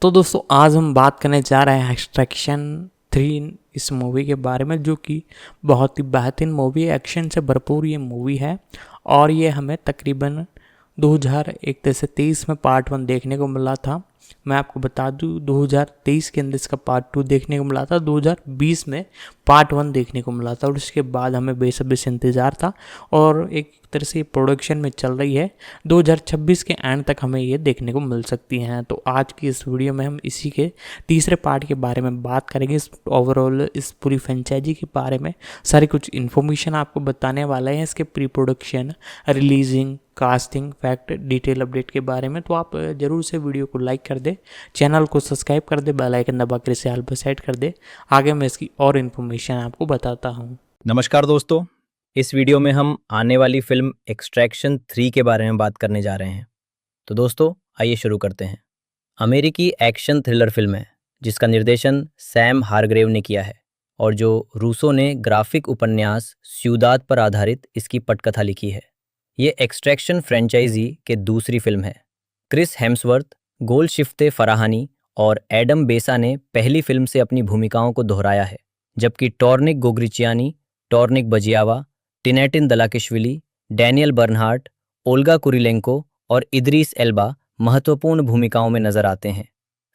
तो दोस्तों आज हम बात करने जा रहे हैं एक्सट्रैक्शन 3 इस मूवी के बारे में, जो कि बहुत ही बेहतरीन मूवी है। एक्शन से भरपूर ये मूवी है और ये हमें तकरीबन 2023 में पार्ट 1 देखने को मिला था। मैं आपको बता दूं 2023 के अंदर इसका पार्ट 2 देखने को मिला था, 2020 में पार्ट 1 देखने को मिला था और उसके बाद हमें बेसब्री से इंतज़ार था और एक तरह से प्रोडक्शन में चल रही है। 2026 के एंड तक हमें ये देखने को मिल सकती हैं। तो आज की इस वीडियो में हम इसी के तीसरे पार्ट के बारे में बात करेंगे। इस ओवरऑल इस पूरी फ्रेंचाइजी के बारे में सारी कुछ इन्फॉर्मेशन आपको बताने वाले हैं, इसके pre production, releasing, casting, fact, detail update के बारे में। तो आप जरूर से वीडियो को लाइक कर दे, चैनल को सब्सक्राइब कर दे, बेल आइकन दबा कर इसे ऑल पर सेट कर दे। आगे मैं इसकी और इन्फॉर्मेशन आपको बताता हूँ। नमस्कार दोस्तों, इस वीडियो में हम आने वाली फिल्म एक्सट्रैक्शन 3 के बारे में बात करने जा रहे हैं। तो दोस्तों आइए शुरू करते हैं। अमेरिकी एक्शन थ्रिलर फिल्म है जिसका निर्देशन सैम हारग्रेव ने किया है और जो रूसो ने ग्राफिक उपन्यास स्यूदाद पर आधारित इसकी पटकथा लिखी है। ये एक्सट्रैक्शन फ्रेंचाइजी के दूसरी फिल्म है। क्रिस हेम्सवर्थ, गोल्डशिफ्ते फराहानी और एडम बेसा ने पहली फिल्म से अपनी भूमिकाओं को दोहराया है, जबकि टॉर्निक गोग्रिचियानी, टॉर्निक बजियावा, टिनेटिन दलाकिशविली, डैनियल बर्नहार्ट, ओल्गा कुरिलेंको और इदरीस एल्बा महत्वपूर्ण भूमिकाओं में नजर आते हैं।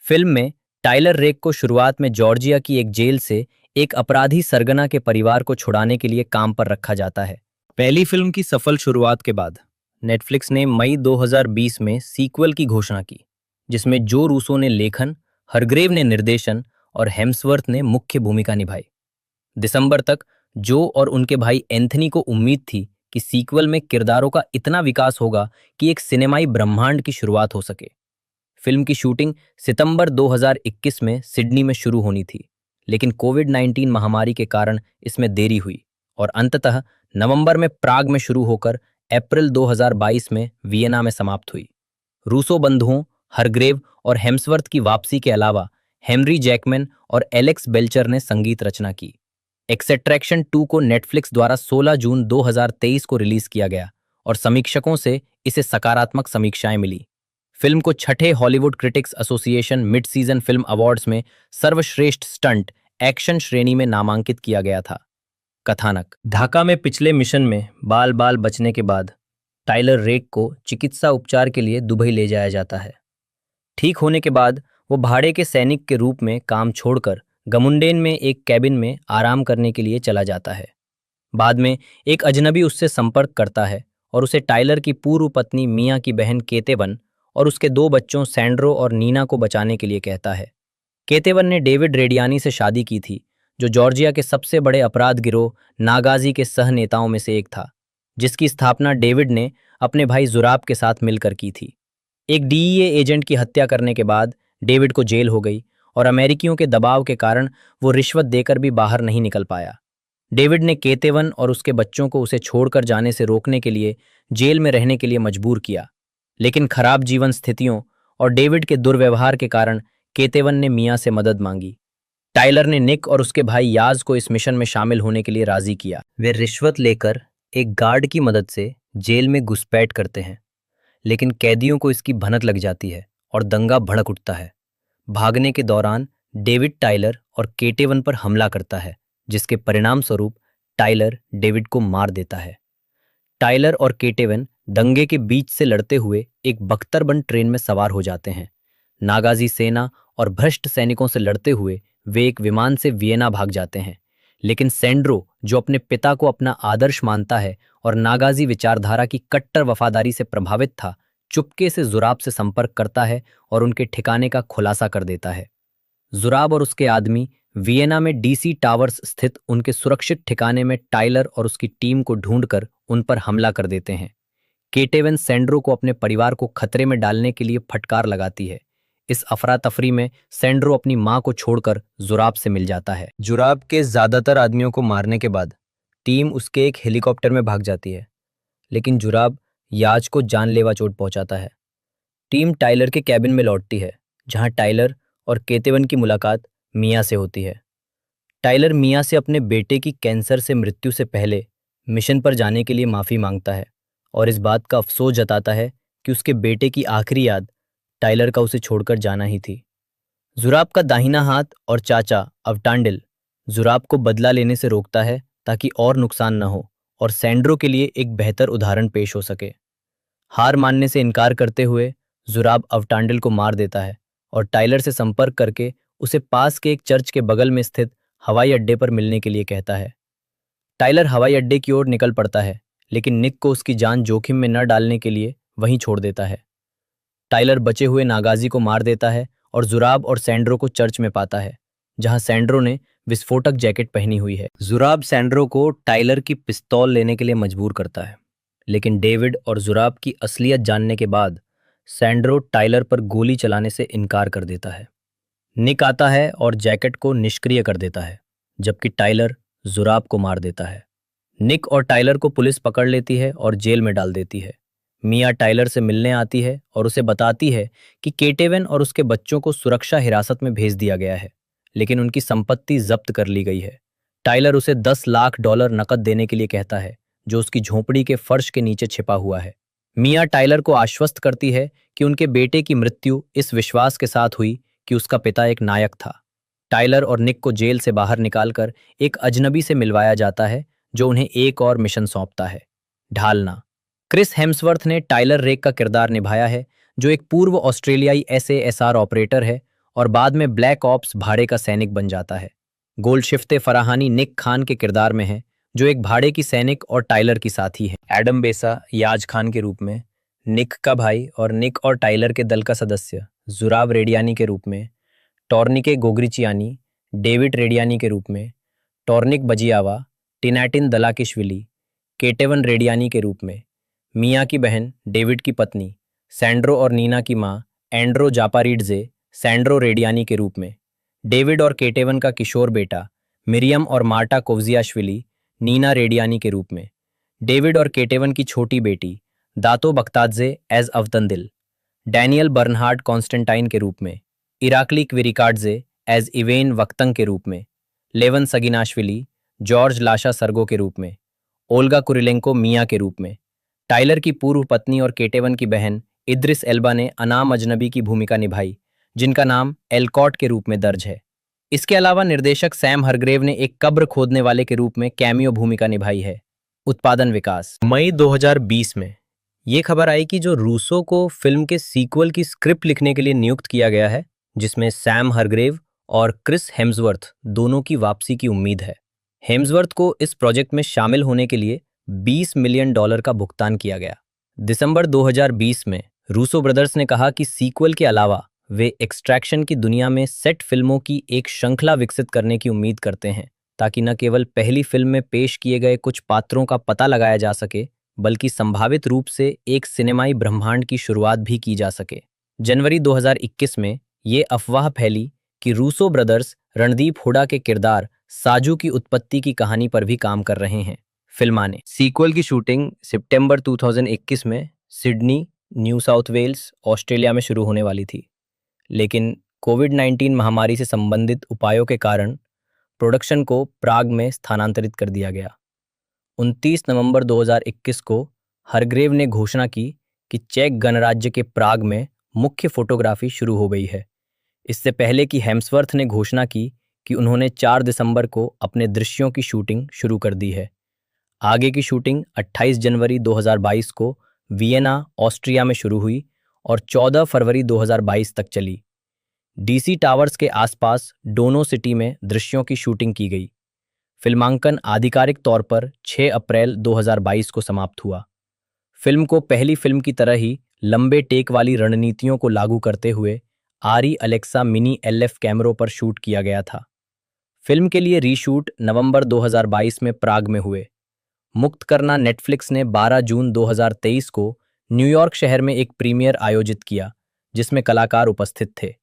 फिल्म में टाइलर रेक को शुरुआत में जॉर्जिया की एक जेल से एक अपराधी सरगना के परिवार को छुड़ाने के लिए काम पर रखा जाता है। पहली फिल्म की सफल शुरुआत के बाद नेटफ्लिक्स ने मई 2020 में सीक्वल की घोषणा की, जिसमें जो रूसो ने लेखन, हरग्रेव ने निर्देशन और हेम्सवर्थ ने मुख्य भूमिका निभाई। दिसंबर तक जो और उनके भाई एंथनी को उम्मीद थी कि सीक्वल में किरदारों का इतना विकास होगा कि एक सिनेमाई ब्रह्मांड की शुरुआत हो सके। फिल्म की शूटिंग सितंबर 2021 में सिडनी में शुरू होनी थी, लेकिन कोविड-19 महामारी के कारण इसमें देरी हुई और अंततः नवंबर में प्राग में शुरू होकर अप्रैल 2022 में वियना में समाप्त हुई। रूसो बंधुओं हरग्रेव और हेम्सवर्थ की वापसी के अलावा हेनरी जैकमैन और एलेक्स बेल्चर ने संगीत रचना की। एक्सट्रैक्शन 2 को नेटफ्लिक्स द्वारा 16 जून 2023 को रिलीज किया गया और समीक्षकों से इसे सकारात्मक समीक्षाएं मिली। फिल्म को छठे Hollywood critics association mid season film awards में सर्वश्रेष्ठ स्टंट एक्शन श्रेणी में नामांकित किया गया था। कथानक: ढाका में पिछले मिशन में बाल बाल बचने के बाद टाइलर रेक को चिकित्सा उपचार के लिए दुबई ले जाया जाता है। ठीक होने के बाद वो भाड़े के सैनिक के रूप में काम छोड़कर गमुंडेन में एक कैबिन में आराम करने के लिए चला जाता है। बाद में एक अजनबी उससे संपर्क करता है और उसे टाइलर की पूर्व पत्नी मिया की बहन केतेवन और उसके 2 बच्चों सैंड्रो और नीना को बचाने के लिए कहता है। केतेवन ने डेविड रेडियानी से शादी की थी, जो जॉर्जिया के सबसे बड़े अपराध गिरोह नागाजी के सह नेताओं में से एक था, जिसकी स्थापना डेविड ने अपने भाई जुराब के साथ मिलकर की थी। एक डीईए एजेंट की हत्या करने के बाद डेविड को जेल हो गई और अमेरिकियों के दबाव के कारण वो रिश्वत देकर भी बाहर नहीं निकल पाया। डेविड ने केतेवन और उसके बच्चों को उसे छोड़कर जाने से रोकने के लिए जेल में रहने के लिए मजबूर किया, लेकिन खराब जीवन स्थितियों और डेविड के दुर्व्यवहार के कारण केतेवन ने मिया से मदद मांगी। टाइलर ने निक और उसके भाई याज को इस मिशन में शामिल होने के लिए राजी किया। वे रिश्वत लेकर एक गार्ड की मदद से जेल में घुसपैठ करते हैं, लेकिन कैदियों को इसकी भनक लग जाती है और दंगा भड़क उठता है। भागने के दौरान डेविड टाइलर और केटेवन पर हमला करता है, जिसके परिणाम स्वरूप टाइलर डेविड को मार देता है। टाइलर और केटेवन दंगे के बीच से लड़ते हुए एक बख्तरबंद ट्रेन में सवार हो जाते हैं। नागाजी सेना और भ्रष्ट सैनिकों से लड़ते हुए वे एक विमान से वियना भाग जाते हैं, लेकिन सैंड्रो, जो अपने पिता को अपना आदर्श मानता है और नागाजी विचारधारा की कट्टर वफादारी से प्रभावित था, चुपके से जुराब से संपर्क करता है और उनके ठिकाने का खुलासा कर देता है। जुराब और उसके आदमी वियना में डीसी टावर्स स्थित उनके सुरक्षित ठिकाने में टाइलर और उसकी टीम को ढूंढकर उन पर हमला कर देते हैं। केटेवन सैंड्रो को अपने परिवार को खतरे में डालने के लिए फटकार लगाती है। इस अफरा तफरी में सैंड्रो अपनी मां को छोड़कर जुराब से मिल जाता है। जुराब के ज्यादातर आदमियों को मारने के बाद टीम उसके एक हेलीकॉप्टर में भाग जाती है, लेकिन जुराब याज को जानलेवा चोट पहुंचाता है। टीम टाइलर के कैबिन में लौटती है, जहां टाइलर और केतेवन की मुलाकात मिया से होती है। टाइलर मिया से अपने बेटे की कैंसर से मृत्यु से पहले मिशन पर जाने के लिए माफी मांगता है और इस बात का अफसोस जताता है कि उसके बेटे की आखिरी याद टाइलर का उसे छोड़कर जाना ही थी। जुराब का दाहिना हाथ और चाचा अवटांडिल जुराब को बदला लेने से रोकता है ताकि और नुकसान न हो और सैंड्रो के लिए एक बेहतर उदाहरण पेश हो सके। हार मानने से इनकार करते हुए जुराब अवटांडिल को मार देता है और टाइलर से संपर्क करके उसे पास के एक चर्च के बगल में स्थित हवाई अड्डे पर मिलने के लिए कहता है। टाइलर हवाई अड्डे की ओर निकल पड़ता है, लेकिन निक को उसकी जान जोखिम में न डालने के लिए वहीं छोड़ देता है। टाइलर बचे हुए नागाजी को मार देता है और जुराब और सैंड्रो को चर्च में पाता है, जहां सैंड्रो ने विस्फोटक जैकेट पहनी हुई है। जुराब सैंड्रो को टाइलर की पिस्तौल लेने के लिए मजबूर करता है, लेकिन डेविड और जुराब की असलियत जानने के बाद सैंड्रो टाइलर पर गोली चलाने से इनकार कर देता है। निक आता है और जैकेट को निष्क्रिय कर देता है, जबकि टाइलर जुराब को मार देता है। निक और टाइलर को पुलिस पकड़ लेती है और जेल में डाल देती है। मिया टाइलर से मिलने आती है और उसे बताती है कि केटेवन और उसके बच्चों को सुरक्षा हिरासत में भेज दिया गया है, लेकिन उनकी संपत्ति जब्त कर ली गई है। टाइलर उसे $10 लाख नकद देने के लिए कहता है, जो उसकी झोंपड़ी के फर्श के नीचे छिपा हुआ है। मिया टाइलर को आश्वस्त करती है कि उनके बेटे की मृत्यु इस विश्वास के साथ हुई कि उसका पिता एक नायक था। टाइलर और निक को जेल से बाहर निकालकर एक अजनबी से मिलवाया जाता है, जो उन्हें एक और मिशन सौंपता है, ढालना। क्रिस हेम्सवर्थ ने टाइलर रेक का किरदार निभाया है, जो एक पूर्व ऑस्ट्रेलियाई SASR ऑपरेटर है और बाद में ब्लैक ऑप्स भाड़े का सैनिक बन जाता है। गोल्डशिफ्ते फराहानी निक खान के किरदार में है, जो एक भाड़े की सैनिक और टाइलर की साथी है। एडम बेसा याज खान के रूप में, निक का भाई और निक और टाइलर के दल का सदस्य जुराब रेडियानी के रूप में, टॉर्निके गोग्रिचियानी डेविड रेडियानी के रूप में, टॉर्निक बजियावा टिनैटिन दलाकिशविली केटेवन रेडियानी के रूप में, मिया की बहन डेविड की पत्नी सैंड्रो और नीना की मां एंड्रो जापारीडजे सैंड्रो रेडियानी के रूप में, डेविड और केटेवन का किशोर बेटा मिरियम और मार्टा कोवजियाशविली नीना रेडियानी के रूप में, डेविड और केटेवन की छोटी बेटी Dato Bakhtadze as Avtandil, Daniel Bernhard Constantine के रूप में, Irakli Kvirikadze as Ivane Vakhtang के रूप में, लेवन सगिनाशविली जॉर्ज लाशा सरगो के रूप में, ओल्गा कुरिलेंको मिया के रूप में, टाइलर की पूर्व पत्नी और केटेवन की बहन इद्रिस एल्बा ने अनाम अजनबी की भूमिका निभाई, जिनका नाम एलकॉट के रूप में दर्ज है। इसके अलावा निर्देशक सैम हरग्रेव ने एक कब्र खोदने वाले के रूप में कैमियो भूमिका निभाई है। उत्पादन विकास मई 2020 में ये खबर आई कि जो रूसो को फिल्म के सीक्वल की स्क्रिप्ट लिखने के लिए नियुक्त किया गया है, जिसमें सैम हरग्रेव और क्रिस हेम्सवर्थ दोनों की वापसी की उम्मीद है। हेम्सवर्थ को इस प्रोजेक्ट में शामिल होने के लिए $20 मिलियन का भुगतान किया गया। दिसंबर 2020 में रूसो ब्रदर्स ने कहा कि सीक्वल के अलावा वे एक्सट्रैक्शन की दुनिया में सेट फिल्मों की एक श्रृंखला विकसित करने की उम्मीद करते हैं, ताकि न केवल पहली फिल्म में पेश किए गए कुछ पात्रों का पता लगाया जा सके, बल्कि संभावित रूप से एक सिनेमाई ब्रह्मांड की शुरुआत भी की जा सके। जनवरी 2021 में ये अफवाह फैली कि रूसो ब्रदर्स रणदीप हुडा के किरदार साजू की उत्पत्ति की कहानी पर भी काम कर रहे हैं। फिल्माने सीक्वल की शूटिंग सितंबर 2021 में Sydney, New South Wales, Australia में शुरू होने वाली थी, लेकिन कोविड-19 महामारी से संबंधित उपायों के कारण प्रोडक्शन को प्राग में स्थानांतरित कर दिया गया। 29 नवंबर 2021 को हरग्रेव ने घोषणा की कि चेक गणराज्य के प्राग में मुख्य फोटोग्राफी शुरू हो गई है, इससे पहले कि हेम्सवर्थ ने घोषणा की कि उन्होंने 4 दिसंबर को अपने दृश्यों की शूटिंग शुरू कर दी है। आगे की शूटिंग 28 जनवरी 2022 को वियना, ऑस्ट्रिया में शुरू हुई और 14 फरवरी 2022 तक चली। DC टावर्स के आसपास डोनो सिटी में दृश्यों की शूटिंग की गई। फिल्मांकन आधिकारिक तौर पर 6 अप्रैल 2022 को समाप्त हुआ। फिल्म को पहली फिल्म की तरह ही लंबे टेक वाली रणनीतियों को लागू करते हुए आरी अलेक्सा मिनी LF कैमरों पर शूट किया गया था। फिल्म के लिए रीशूट नवंबर 2022 में प्राग में हुए। मुक्त करना नेटफ्लिक्स ने 12 जून 2023 को न्यूयॉर्क शहर में एक प्रीमियर आयोजित किया, जिसमें कलाकार उपस्थित थे।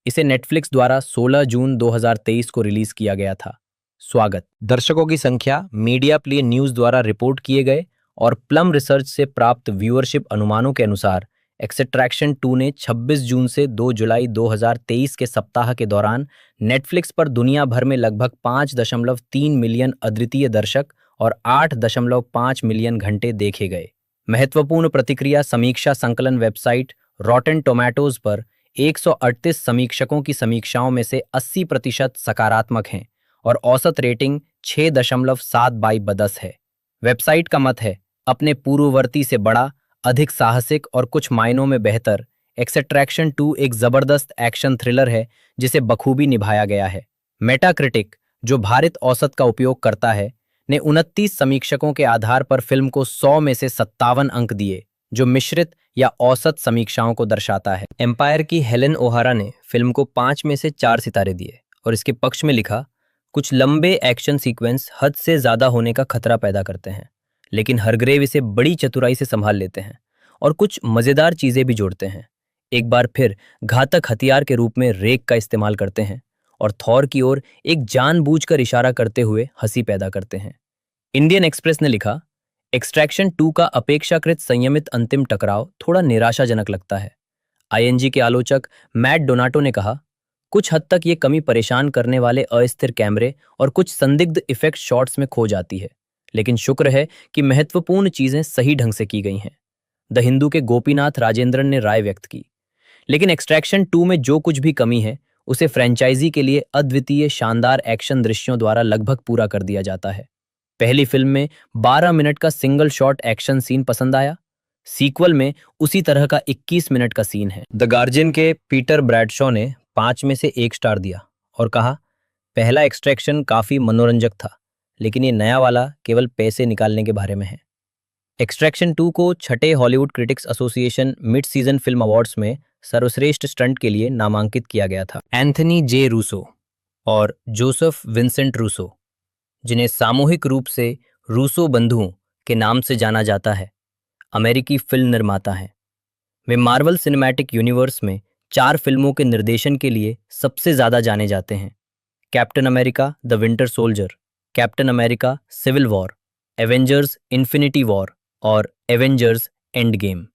इसे नेटफ्लिक्स द्वारा 16 जून 2023 को रिलीज किया गया था। स्वागत। दर्शकों की संख्या मीडिया प्ले न्यूज़ द्वारा रिपोर्ट किए गए और प्लम रिसर्च से प्राप्त व्यूअरशिप अनुमानों के अनुसार एक्सट्रैक्शन 2 ने 26 जून से 2 जुलाई 2023 के सप्ताह के दौरान नेटफ्लिक्स पर दुनिया भर में लगभग 5.3 मिलियन अद्वितीय दर्शक और 8.5 मिलियन घंटे देखे गए। महत्वपूर्ण प्रतिक्रिया समीक्षा संकलन वेबसाइट रॉटेन टोमेटोज पर 138 समीक्षकों की समीक्षाओं में से 80% सकारात्मक हैं और औसत रेटिंग 6.7/10 है। वेबसाइट का मत है, अपने पूर्ववर्ती से बड़ा, अधिक साहसिक और कुछ मायनों में बेहतर, एक्सट्रैक्शन 2 एक जबरदस्त एक्शन थ्रिलर है जिसे बखूबी निभाया गया है। मेटाक्रिटिक, जो भारित औसत का उपयोग करता है, ने 29 समीक्षकों के आधार पर फिल्म को 100 में से 57 अंक दिए, जो मिश्रित या औसत समीक्षाओं को दर्शाता है। एम्पायर की हेलेन ओहारा ने फिल्म को 5 में से 4 सितारे दिए और इसके पक्ष में लिखा, कुछ लंबे एक्शन सीक्वेंस हद से ज्यादा होने का खतरा पैदा करते हैं, लेकिन हरग्रेव इसे बड़ी चतुराई से संभाल लेते हैं और कुछ मजेदार चीजें भी जोड़ते हैं। एक बार फिर घातक हथियार के रूप में रेक का इस्तेमाल करते हैं और थॉर की ओर एक जानबूझकर इशारा करते हुए हंसी पैदा करते हैं। इंडियन एक्सप्रेस ने लिखा, एक्सट्रैक्शन 2 का अपेक्षाकृत संयमित अंतिम टकराव थोड़ा निराशाजनक लगता है। आईएनजी के आलोचक मैट डोनाटो ने कहा, कुछ हद तक ये कमी परेशान करने वाले अस्थिर कैमरे और कुछ संदिग्ध इफेक्ट शॉट्स में खो जाती है, लेकिन शुक्र है कि महत्वपूर्ण चीजें सही ढंग से की गई हैं। द हिंदू के गोपीनाथ राजेंद्रन ने राय व्यक्त की, लेकिन एक्सट्रैक्शन 2 में जो कुछ भी कमी है उसे फ्रेंचाइजी के लिए अद्वितीय शानदार एक्शन दृश्यों द्वारा लगभग पूरा कर दिया जाता है। पहली फिल्म में 12 मिनट का सिंगल शॉट एक्शन सीन पसंद आया, सीक्वल में उसी तरह का 21 मिनट का सीन है। द गार्जियन के पीटर ब्रैडशॉ ने 5 में से 1 स्टार दिया और कहा, पहला एक्सट्रैक्शन काफी मनोरंजक था, लेकिन ये नया वाला केवल पैसे निकालने के बारे में है। एक्सट्रैक्शन 2 को छठे Hollywood critics association mid season film awards में सर्वश्रेष्ठ स्टंट के लिए नामांकित किया गया था। एंथनी जे रूसो और जोसेफ विंसेंट रूसो, जिन्हें सामूहिक रूप से रूसो बंधुओं के नाम से जाना जाता है, अमेरिकी फिल्म निर्माता हैं। वे मार्वल सिनेमैटिक यूनिवर्स में 4 फिल्मों के निर्देशन के लिए सबसे ज्यादा जाने जाते हैं: Captain America the Winter Soldier, Captain America Civil War, Avengers Infinity War और एवेंजर्स एंड गेम।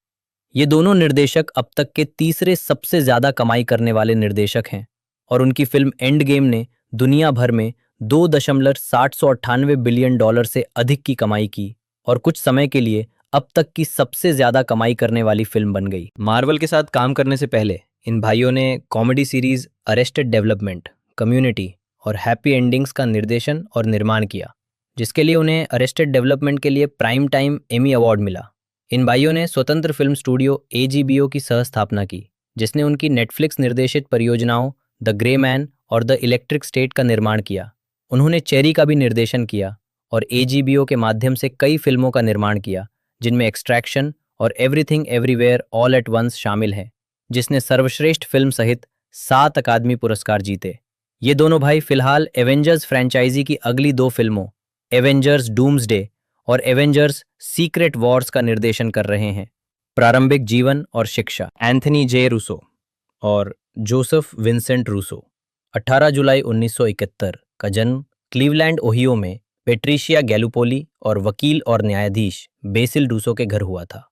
ये दोनों निर्देशक अब तक के तीसरे सबसे ज्यादा कमाई करने वाले निर्देशक हैं और उनकी फिल्म एंड गेम ने दुनिया भर में $2.798 बिलियन से अधिक की कमाई की और कुछ समय के लिए अब तक की सबसे ज्यादा कमाई करने वाली फिल्म बन गई। मार्वल के साथ काम करने से पहले इन भाइयों ने comedy series arrested development, community और हैप्पी एंडिंग्स का निर्देशन और निर्माण किया, जिसके लिए उन्हें अरेस्टेड डेवलपमेंट के लिए प्राइम टाइम एमी अवार्ड मिला। इन भाइयों ने स्वतंत्र फिल्म स्टूडियो AGBO की सह स्थापना की, जिसने उनकी नेटफ्लिक्स निर्देशित परियोजनाओं द ग्रे मैन और द इलेक्ट्रिक स्टेट का निर्माण किया। उन्होंने चेरी का भी निर्देशन किया और AGBO के माध्यम से कई फिल्मों का निर्माण किया, जिनमें एक्सट्रैक्शन और everything everywhere all at Once शामिल हैं, जिसने सर्वश्रेष्ठ फिल्म सहित 7 अकादमी पुरस्कार जीते। ये दोनों भाई फिलहाल एवेंजर्स फ्रेंचाइजी की अगली 2 फिल्मों एवेंजर्स डूम्सडे और एवेंजर्स सीक्रेट वॉर्स का निर्देशन कर रहे हैं। प्रारंभिक जीवन और शिक्षा। एंथनी जे रूसो और जोसेफ विंसेंट रूसो। 18 जुलाई 1971 का जन्म क्लीवलैंड ओहियो में पेट्रिशिया गैलुपोली और वकील और न्यायाधीश बेसिल रूसो के घर हुआ था।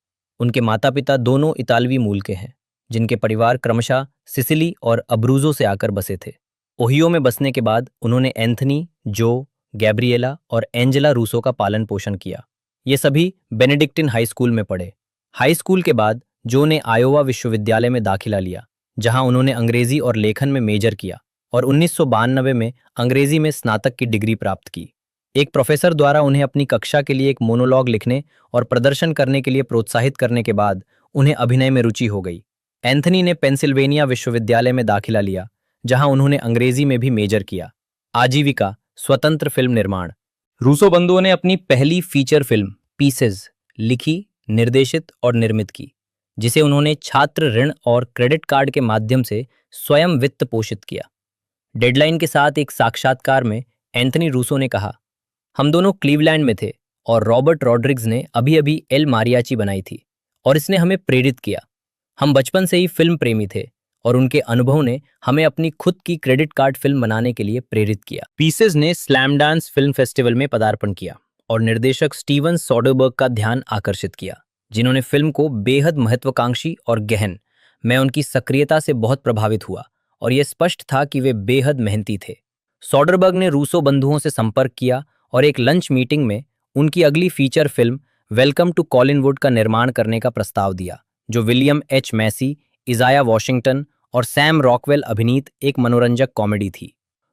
उनके माता पिता दोनों इतालवी मूल के हैं, जिनके परिवार क्रमशः सिसिली और अब्रूजो से आकर बसे थे। ओहियो में बसने के बाद उन्होंने एंथनी, जो, गैब्रिएला और एंजेला रूसो का पालन पोषण किया। ये सभी बेनेडिक्टिन हाई स्कूल में पढ़े। हाई स्कूल के बाद जो ने आयोवा विश्वविद्यालय में दाखिला लिया, जहां उन्होंने अंग्रेजी और लेखन में मेजर किया और 1992 में अंग्रेजी में स्नातक की डिग्री प्राप्त की। एक प्रोफेसर द्वारा उन्हें अपनी कक्षा के लिए एक मोनोलॉग लिखने और प्रदर्शन करने के लिए प्रोत्साहित करने के बाद उन्हें अभिनय में रुचि हो गई। एंथनी ने पेंसिल्वेनिया विश्वविद्यालय में दाखिला लिया, जहां उन्होंने अंग्रेजी में भी मेजर किया। आजीविका स्वतंत्र फिल्म निर्माण। रूसो बंधुओं ने अपनी पहली फीचर फिल्म पीसेस लिखी, निर्देशित और निर्मित की, जिसे उन्होंने छात्र ऋण और क्रेडिट कार्ड के माध्यम से स्वयं वित्त पोषित किया। डेडलाइन के साथ एक साक्षात्कार में एंथनी रूसो ने कहा, हम दोनों क्लीवलैंड में थे और रॉबर्ट रॉड्रिग्स ने अभी अभी एल मारियाची बनाई थी और इसने हमें प्रेरित किया। हम बचपन से ही फिल्म प्रेमी थे और उनके अनुभव ने हमें अपनी खुद की क्रेडिट कार्ड फिल्म बनाने के लिए प्रेरित किया। पीसेस ने स्लैम डांस फिल्म फेस्टिवल में पदार्पण किया और निर्देशक स्टीवन सोडरबर्ग का ध्यान आकर्षित किया, जिन्होंने फिल्म को बेहद महत्वाकांक्षी और गहन। मैं उनकी सक्रियता से बहुत प्रभावित हुआ और यह स्पष्ट था कि वे बेहद मेहनती थे। सोडरबर्ग ने रूसो बंधुओं से संपर्क किया और एक लंच मीटिंग में उनकी अगली feature film Welcome to Collinwood का निर्माण करने का प्रस्ताव दिया, जो William H Macy, Isaiah Washington और सैम रॉकवेल अभिनीत एक मनोरंजक कॉमेडी थी।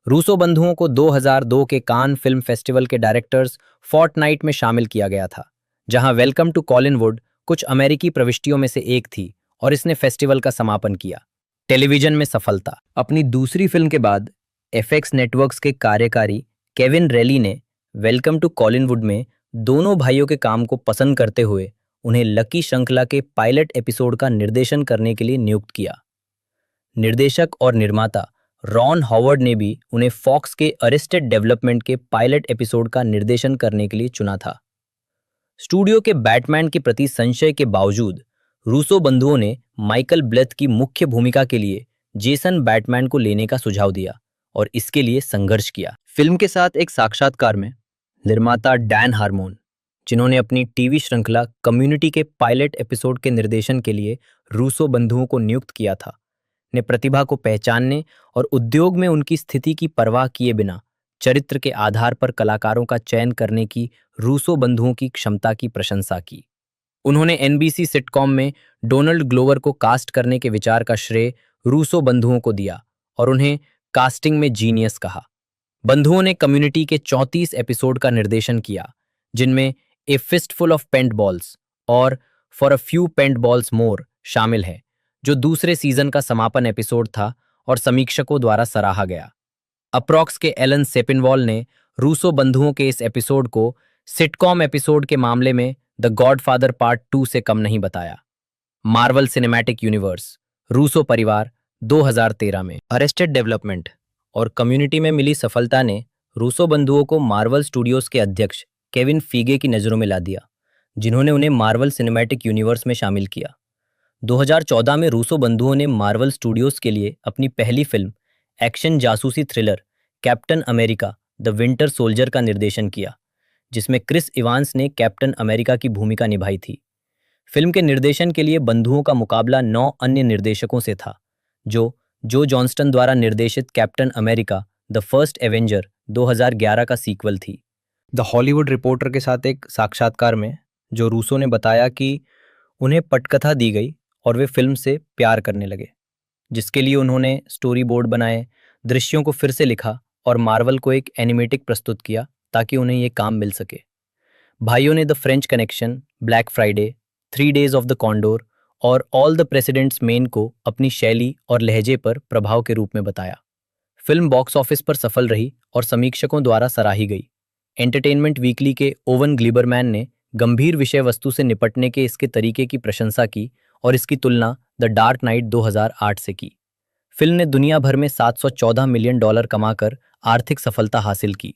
रूसो बंधुओं को 2002 के कान फिल्म फेस्टिवल के डायरेक्टर्स फोर्टनाइट में शामिल किया गया था, जहां वेलकम टू कॉलिनवुड कुछ अमेरिकी प्रविष्टियों में से एक थी और इसने फेस्टिवल का समापन किया। टेलीविजन में सफलता। अपनी दूसरी फिल्म के बाद एफएक्स नेटवर्क्स के कार्यकारी केविन रेली ने वेलकम टू कॉलिनवुड में दोनों भाइयों के काम को पसंद करते हुए उन्हें लकी श्रृंखला के पायलट एपिसोड का निर्देशन करने के लिए नियुक्त किया। निर्देशक और निर्माता रॉन हॉवर्ड ने भी उन्हें फॉक्स के अरेस्टेड डेवलपमेंट के पायलट एपिसोड का निर्देशन करने के लिए चुना था। स्टूडियो के बैटमैन के प्रति संशय के बावजूद रूसो बंधुओं ने माइकल ब्लेथ की मुख्य भूमिका के लिए जेसन बैटमैन को लेने का सुझाव दिया और इसके लिए संघर्ष किया। फिल्म के साथ एक साक्षात्कार में निर्माता डैन हार्मोन, जिन्होंने अपनी टीवी श्रृंखला कम्युनिटी के पायलट एपिसोड के निर्देशन के लिए रूसो बंधुओं को नियुक्त किया था, ने प्रतिभा को पहचानने और उद्योग में उनकी स्थिति की परवाह किए बिना चरित्र के आधार पर कलाकारों का चयन करने की रूसो बंधुओं की क्षमता की प्रशंसा की। उन्होंने एनबीसी सिटकॉम में डोनाल्ड ग्लोवर को कास्ट करने के विचार का श्रेय रूसो बंधुओं को दिया और उन्हें कास्टिंग में जीनियस कहा। बंधुओं ने कम्युनिटी के 34 एपिसोड का निर्देशन किया, जिनमें a fistful of paintballs और for a few paintballs more शामिल है, जो दूसरे सीजन का समापन एपिसोड था और समीक्षकों द्वारा सराहा गया। अप्रॉक्स के एलन सेपिनवॉल ने रूसो बंधुओं के इस एपिसोड को सिटकॉम एपिसोड के मामले में द गॉडफादर पार्ट 2 से कम नहीं बताया। मार्वल सिनेमैटिक यूनिवर्स रूसो परिवार 2013 में अरेस्टेड डेवलपमेंट और कम्युनिटी में मिली सफलता ने रूसो बंधुओं को मार्वल स्टूडियोज के अध्यक्ष केविन फीगे की नज़रों में ला दिया, जिन्होंने उन्हें मार्वल सिनेमैटिक यूनिवर्स में शामिल किया। 2014 में रूसो बंधुओं ने मार्वल स्टूडियोज के लिए अपनी पहली फिल्म एक्शन जासूसी thriller captain America the Winter soldier का निर्देशन किया, जिसमें क्रिस इवांस ने कैप्टन अमेरिका की भूमिका निभाई थी। फिल्म के निर्देशन के लिए बंधुओं का मुकाबला 9 अन्य निर्देशकों से था, जो जॉनस्टन द्वारा निर्देशित captain America the first Avenger 2011 का सीक्वल थी। द हॉलीवुड रिपोर्टर के साथ एक साक्षात्कार में जो रूसो ने बताया कि उन्हें पटकथा दी गई और वे फिल्म से प्यार करने लगे, जिसके लिए उन्होंने स्टोरी बोर्ड बनाए, दृश्यों को फिर से लिखा और मार्वल को एक एनिमेटिक प्रस्तुत किया ताकि उन्हें ये काम मिल सके। भाइयों ने the French connection, black Friday, 3 days of the condor और ऑल द प्रेसिडेंट्स मेन को अपनी शैली और लहजे पर प्रभाव के रूप में बताया। फिल्म बॉक्स ऑफिस पर सफल रही और समीक्षकों द्वारा सराही गई। एंटरटेनमेंट वीकली के ओवन ग्लीबरमैन ने गंभीर विषय वस्तु से निपटने के इसके तरीके की प्रशंसा की और इसकी तुलना द डार्क नाइट 2008 से की। फिल्म ने दुनिया भर में $714 मिलियन कमाकर आर्थिक सफलता हासिल की,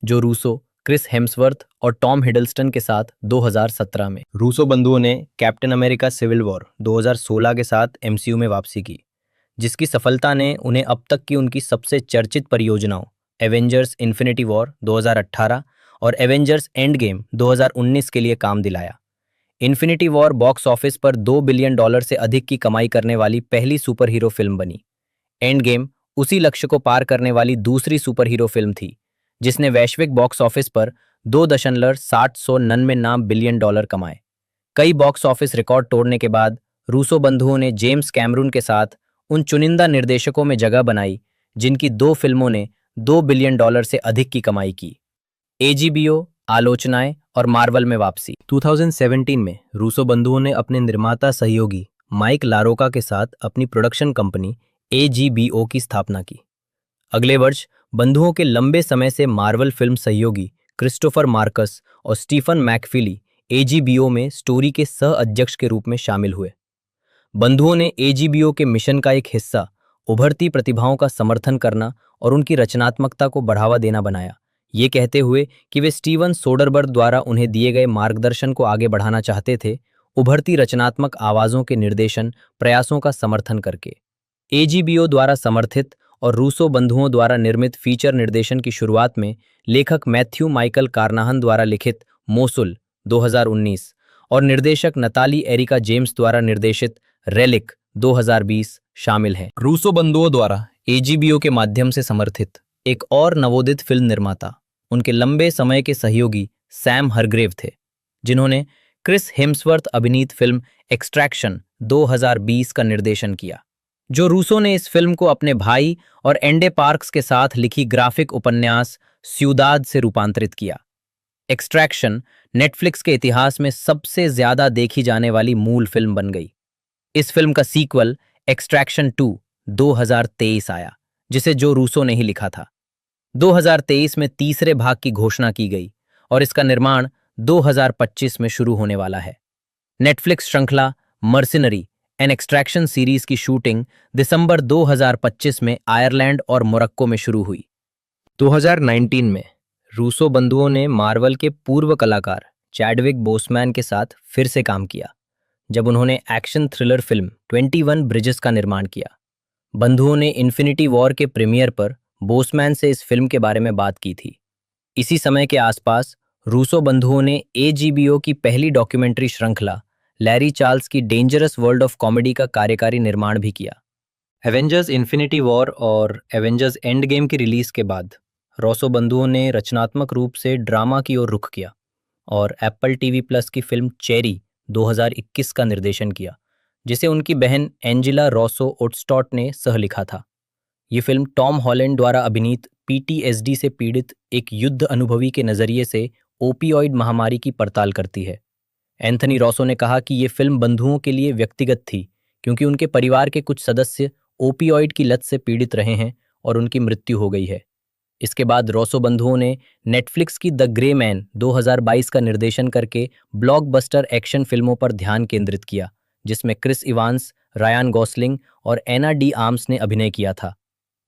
जो रूसो, क्रिस हेम्सवर्थ और टॉम हिडलस्टन के साथ 2017 में। रूसो बंधुओं ने कैप्टन अमेरिका सिविल वॉर 2016 के साथ एमसीयू में वापसी की, जिसकी सफलता ने उन्हें अब तक की उनकी सबसे चर्चित परियोजनाओं एवेंजर्स इन्फिनिटी वॉर 2018 और एवेंजर्स एंड गेम 2019 के लिए काम दिलाया। इन्फिनिटी वॉर बॉक्स ऑफिस पर $2 बिलियन से अधिक की कमाई करने वाली पहली सुपर हीरो फिल्म बनी। एंड गेम उसी लक्ष्य को पार करने वाली दूसरी सुपर हीरो फिल्म थी, जिसने वैश्विक बॉक्स ऑफिस पर $2.799 बिलियन कमाए। कई बॉक्स ऑफिस रिकॉर्ड तोड़ने के बाद रूसो बंधुओं ने जेम्स कैमरून के साथ उन चुनिंदा निर्देशकों में जगह बनाई जिनकी 2 फिल्मों ने $2 बिलियन से अधिक की कमाई की। एजीबीओ, आलोचनाएं और मार्वल में वापसी। 2017 में रूसो बंधुओं ने अपने निर्माता सहयोगी माइक लारोका के साथ अपनी प्रोडक्शन कंपनी एजीबीओ की स्थापना की। अगले वर्ष बंधुओं के लंबे समय से मार्वल फिल्म सहयोगी क्रिस्टोफर मार्कस और स्टीफन मैकफिली एजीबीओ में स्टोरी के सह अध्यक्ष के रूप में शामिल हुए। बंधुओं ने एजीबीओ के मिशन का एक हिस्सा उभरती प्रतिभाओं का समर्थन करना और उनकी रचनात्मकता को बढ़ावा देना बनाया, ये कहते हुए कि वे स्टीवन सोडरबर्ग द्वारा उन्हें दिए गए मार्गदर्शन को आगे बढ़ाना चाहते थे, उभरती रचनात्मक आवाज़ों के निर्देशन प्रयासों का समर्थन करके। एजीबीओ द्वारा समर्थित और रूसो बंधुओं द्वारा निर्मित फीचर निर्देशन की शुरुआत में लेखक मैथ्यू माइकल कार्नाहन द्वारा लिखित मोसुल 2019 और निर्देशक नताली एरिका जेम्स द्वारा निर्देशित रेलिक 2020 शामिल हैं। रूसो बंधुओं द्वारा एजीबीओ के माध्यम से समर्थित एक और नवोदित फिल्म निर्माता उनके लंबे समय के सहयोगी सैम हरग्रेव थे, जिन्होंने क्रिस हेम्सवर्थ अभिनीत फिल्म एक्सट्रैक्शन 2020 का निर्देशन किया। जो रूसो ने इस फिल्म को अपने भाई और एंडे पार्क्स के साथ लिखी ग्राफिक उपन्यास स्यूदाद से रूपांतरित किया। एक्सट्रैक्शन नेटफ्लिक्स के इतिहास में सबसे ज्यादा देखी जाने वाली मूल फिल्म बन गई। इस फिल्म का सीक्वल एक्सट्रैक्शन 2 2023 आया, जिसे जो रूसो ने ही लिखा था। 2023 में तीसरे भाग की घोषणा की गई और इसका निर्माण 2025 में शुरू होने वाला है। नेटफ्लिक्स श्रृंखला मर्सिनरी एंड एक्सट्रैक्शन सीरीज की शूटिंग दिसंबर 2025 में आयरलैंड और मोरक्को में शुरू हुई। 2019 में रूसो बंधुओं ने मार्वल के पूर्व कलाकार चैडविक बोसमैन के साथ फिर से काम किया, जब उन्होंने एक्शन थ्रिलर फिल्म 21 ब्रिजेस का निर्माण किया। बंधुओं ने इन्फिनिटी वॉर के प्रीमियर पर बोसमैन से इस फिल्म के बारे में बात की थी। इसी समय के आसपास रूसो बंधुओं ने एजीबीओ की पहली डॉक्यूमेंट्री श्रृंखला लैरी चार्ल्स की डेंजरस वर्ल्ड ऑफ कॉमेडी का कार्यकारी निर्माण भी किया। एवेंजर्स इन्फिनिटी वॉर और एवेंजर्स एंड गेम की रिलीज के बाद रूसो बंधुओं ने रचनात्मक रूप से ड्रामा की ओर रुख किया और एप्पल टीवी प्लस की फिल्म चेरी 2021 का निर्देशन किया, जिसे उनकी बहन एंजिला रूसो ओटस्टॉट ने सह लिखा था। ये फिल्म टॉम हॉलैंड द्वारा अभिनीत पीटीएसडी से पीड़ित एक युद्ध अनुभवी के नजरिए से ओपियोइड महामारी की पड़ताल करती है। एंथनी रूसो ने कहा कि ये फिल्म बंधुओं के लिए व्यक्तिगत थी, क्योंकि उनके परिवार के कुछ सदस्य ओपियोइड की लत से पीड़ित रहे हैं और उनकी मृत्यु हो गई है। इसके बाद रूसो बंधुओं ने नेटफ्लिक्स की द ग्रे मैन 2022 का निर्देशन करके ब्लॉकबस्टर एक्शन फिल्मों पर ध्यान केंद्रित किया, जिसमें क्रिस इवांस, रायन गॉसलिंग और एना डी आर्म्स ने अभिनय किया था।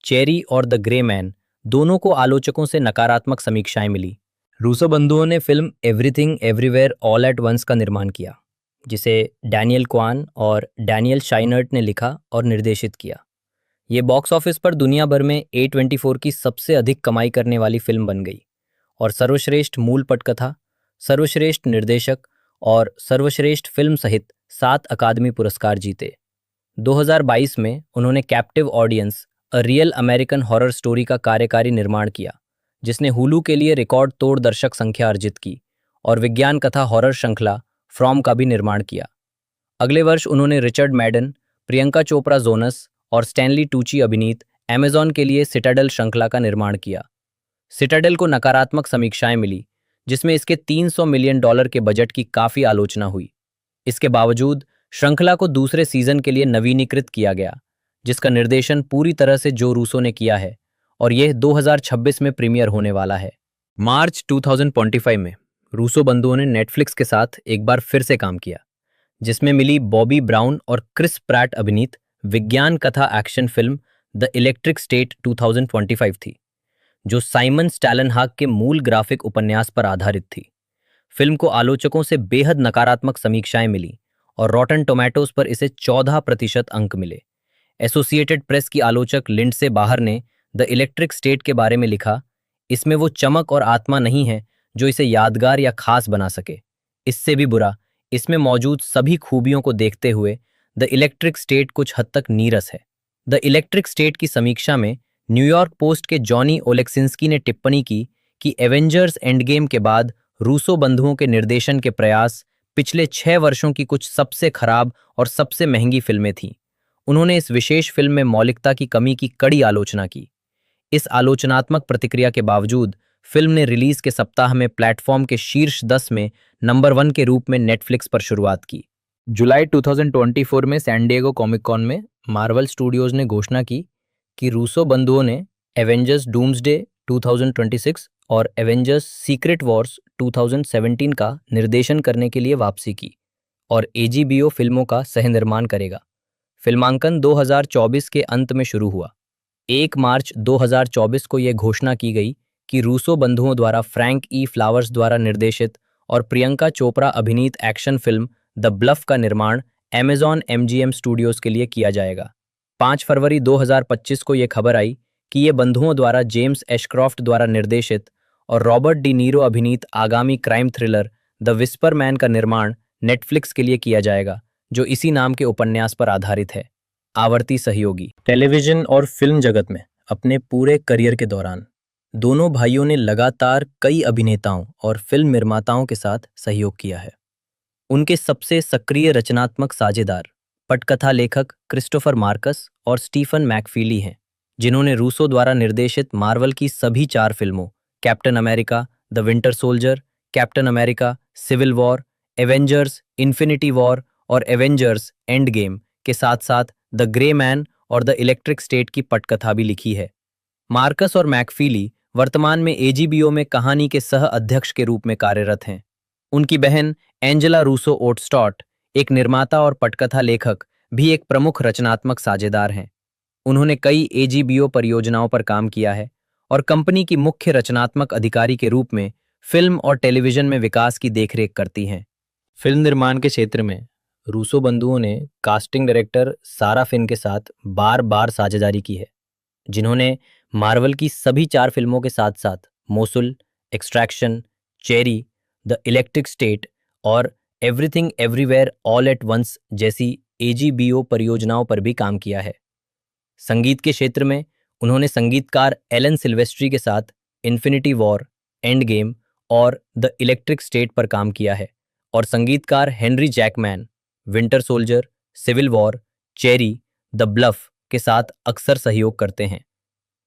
चेरी और द ग्रे मैन दोनों को आलोचकों से नकारात्मक समीक्षाएं मिली। रूसो बंधुओं ने film Everything everywhere all at Once का निर्माण किया, जिसे डैनियल क्वान और डैनियल शाइनर्ट ने लिखा और निर्देशित किया। ये बॉक्स ऑफिस पर दुनिया भर में A24 की सबसे अधिक कमाई करने वाली फिल्म बन गई और सर्वश्रेष्ठ मूल पटकथा, सर्वश्रेष्ठ निर्देशक और सर्वश्रेष्ठ फिल्म सहित 7 अकादमी पुरस्कार जीते। 2022 में उन्होंने captive audience a real American horror story का कार्यकारी निर्माण किया, जिसने हुलू के लिए रिकॉर्ड तोड़ दर्शक संख्या अर्जित की, और विज्ञान कथा हॉरर श्रृंखला फ्रॉम का भी निर्माण किया। अगले वर्ष उन्होंने रिचर्ड मैडन, प्रियंका चोपड़ा जोनस और स्टैनली टूची अभिनीत अमेज़न के लिए सिटाडेल श्रृंखला का निर्माण किया। सिटाडेल को नकारात्मक समीक्षाएं मिली, जिसमें इसके $300 मिलियन के बजट की काफ़ी आलोचना हुई। इसके बावजूद श्रृंखला को दूसरे सीजन के लिए नवीनीकृत किया गया, जिसका निर्देशन पूरी तरह से जो रूसो ने किया है, और यह 2026 में प्रीमियर होने वाला है। मार्च 2025 में रूसो बंधुओं ने नेटफ्लिक्स के साथ एक बार फिर से काम किया, जिसमें मिली बॉबी ब्राउन और क्रिस प्रैट अभिनीत विज्ञान कथा action film the electric state 2025 थी, जो साइमन स्टैलनहाग के मूल ग्राफिक उपन्यास पर आधारित थी। फिल्म को आलोचकों से बेहद नकारात्मक समीक्षाएं मिली और रॉटन टोमेटोज पर इसे 14% अंक मिले। एसोसिएटेड प्रेस की आलोचक लिंडसे बाहर ने द इलेक्ट्रिक स्टेट के बारे में लिखा, इसमें वो चमक और आत्मा नहीं है जो इसे यादगार या खास बना सके। इससे भी बुरा, इसमें मौजूद सभी खूबियों को देखते हुए द इलेक्ट्रिक स्टेट कुछ हद तक नीरस है। द इलेक्ट्रिक स्टेट की समीक्षा में न्यूयॉर्क पोस्ट के जॉनी ओलेक्सिंस्की ने टिप्पणी की कि एवेंजर्स एंड गेम के बाद रूसो बंधुओं के निर्देशन के प्रयास पिछले 6 वर्षों की कुछ सबसे खराब और सबसे महंगी फिल्में थीं। उन्होंने इस विशेष फिल्म में मौलिकता की कमी की कड़ी आलोचना की। इस आलोचनात्मक प्रतिक्रिया के बावजूद फिल्म ने रिलीज के सप्ताह में प्लेटफॉर्म के शीर्ष 10 में नंबर 1 के रूप में नेटफ्लिक्स पर शुरुआत की। जुलाई 2024 में सैन डिएगो कॉमिक कॉन में मार्वल स्टूडियोज ने घोषणा की कि रूसो बंधुओं ने एवेंजर्स डूम्सडे 2026 और एवेंजर्स सीक्रेट वॉर्स 2017 का निर्देशन करने के लिए वापसी की और एजीबीओ फिल्मों का सह-निर्माण करेगा। फिल्मांकन 2024 के अंत में शुरू हुआ। 1 मार्च 2024 को यह घोषणा की गई कि रूसो बंधुओं द्वारा फ्रैंक ई फ्लावर्स द्वारा निर्देशित और प्रियंका चोपड़ा अभिनीत एक्शन फिल्म द ब्लफ का निर्माण अमेज़न MGM स्टूडियोज के लिए किया जाएगा। 5 फरवरी 2025 को यह खबर आई कि ये बंधुओं द्वारा जेम्स एशक्रॉफ्ट द्वारा निर्देशित और रॉबर्ट डी नीरो अभिनीत आगामी crime thriller the whisper man का निर्माण नेटफ्लिक्स के लिए किया जाएगा, जो इसी नाम के उपन्यास पर आधारित है। आवर्ती सहयोगी। टेलीविजन और फिल्म जगत में अपने पूरे करियर के दौरान दोनों भाइयों ने लगातार कई अभिनेताओं और फिल्म निर्माताओं के साथ सहयोग किया है। उनके सबसे सक्रिय रचनात्मक साझेदार पटकथा लेखक क्रिस्टोफर मार्कस और स्टीफन मैकफीली हैं, जिन्होंने रूसो द्वारा निर्देशित मार्वल की सभी 4 फिल्मों Captain America, the Winter Soldier, Captain America, Civil War, Avengers, Infinity War और एवेंजर्स एंड गेम के साथ-साथ द ग्रे मैन और द इलेक्ट्रिक स्टेट की पटकथा भी लिखी है। मार्कस और मैकफीली वर्तमान में एजीबीओ में कहानी के सह अध्यक्ष के रूप में कार्यरत हैं। उनकी बहन एंजेला रूसो ओटस्टॉट, एक निर्माता और पटकथा लेखक, भी एक प्रमुख रचनात्मक साझेदार हैं। उन्होंने कई एजीबीओ परियोजनाओं पर काम किया है और कंपनी की मुख्य रचनात्मक अधिकारी के रूप में फिल्म और टेलीविजन में विकास की देखरेख करती हैं। फिल्म निर्माण के क्षेत्र में रूसो बंधुओं ने कास्टिंग डायरेक्टर सारा फिन के साथ बार-बार साझेदारी की है, जिन्होंने मार्वल की सभी 4 फिल्मों के साथ-साथ Mosul, Extraction, Cherry, the electric state और everything everywhere all at once जैसी एजीबीओ परियोजनाओं पर भी काम किया है। संगीत के क्षेत्र में उन्होंने संगीतकार एलन सिल्वेस्ट्री के साथ इन्फिनिटी वॉर, एंड गेम और द इलेक्ट्रिक स्टेट पर काम किया है और संगीतकार Henry Jackman, Winter Soldier, Civil War, Cherry, the Bluff के साथ अक्सर सहयोग करते हैं।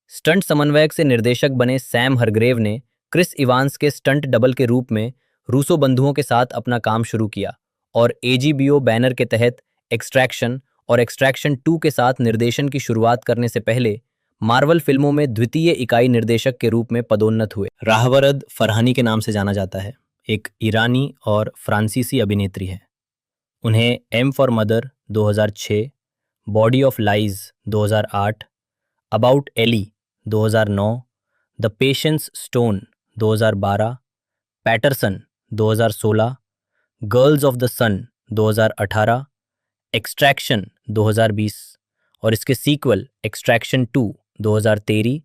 स्टंट समन्वयक से निर्देशक बने सैम हरग्रेव ने क्रिस इवांस के स्टंट डबल के रूप में रूसो बंधुओं के साथ अपना काम शुरू किया और एजीबीओ बैनर के तहत एक्सट्रैक्शन और एक्सट्रैक्शन 2 के साथ निर्देशन की शुरुआत करने से पहले मार्वल फिल्मों में द्वितीय इकाई निर्देशक के रूप में पदोन्नत हुए। राहवरद फरहानी के नाम से जाना जाता है, एक ईरानी और फ्रांसीसी अभिनेत्री है। उन्हें M for Mother 2006, Body of Lies 2008, About Elly 2009, the Patience Stone 2012, Paterson 2016, Girls of the Sun 2018, Extraction 2020 और इसके सीक्वल एक्सट्रैक्शन 2 2013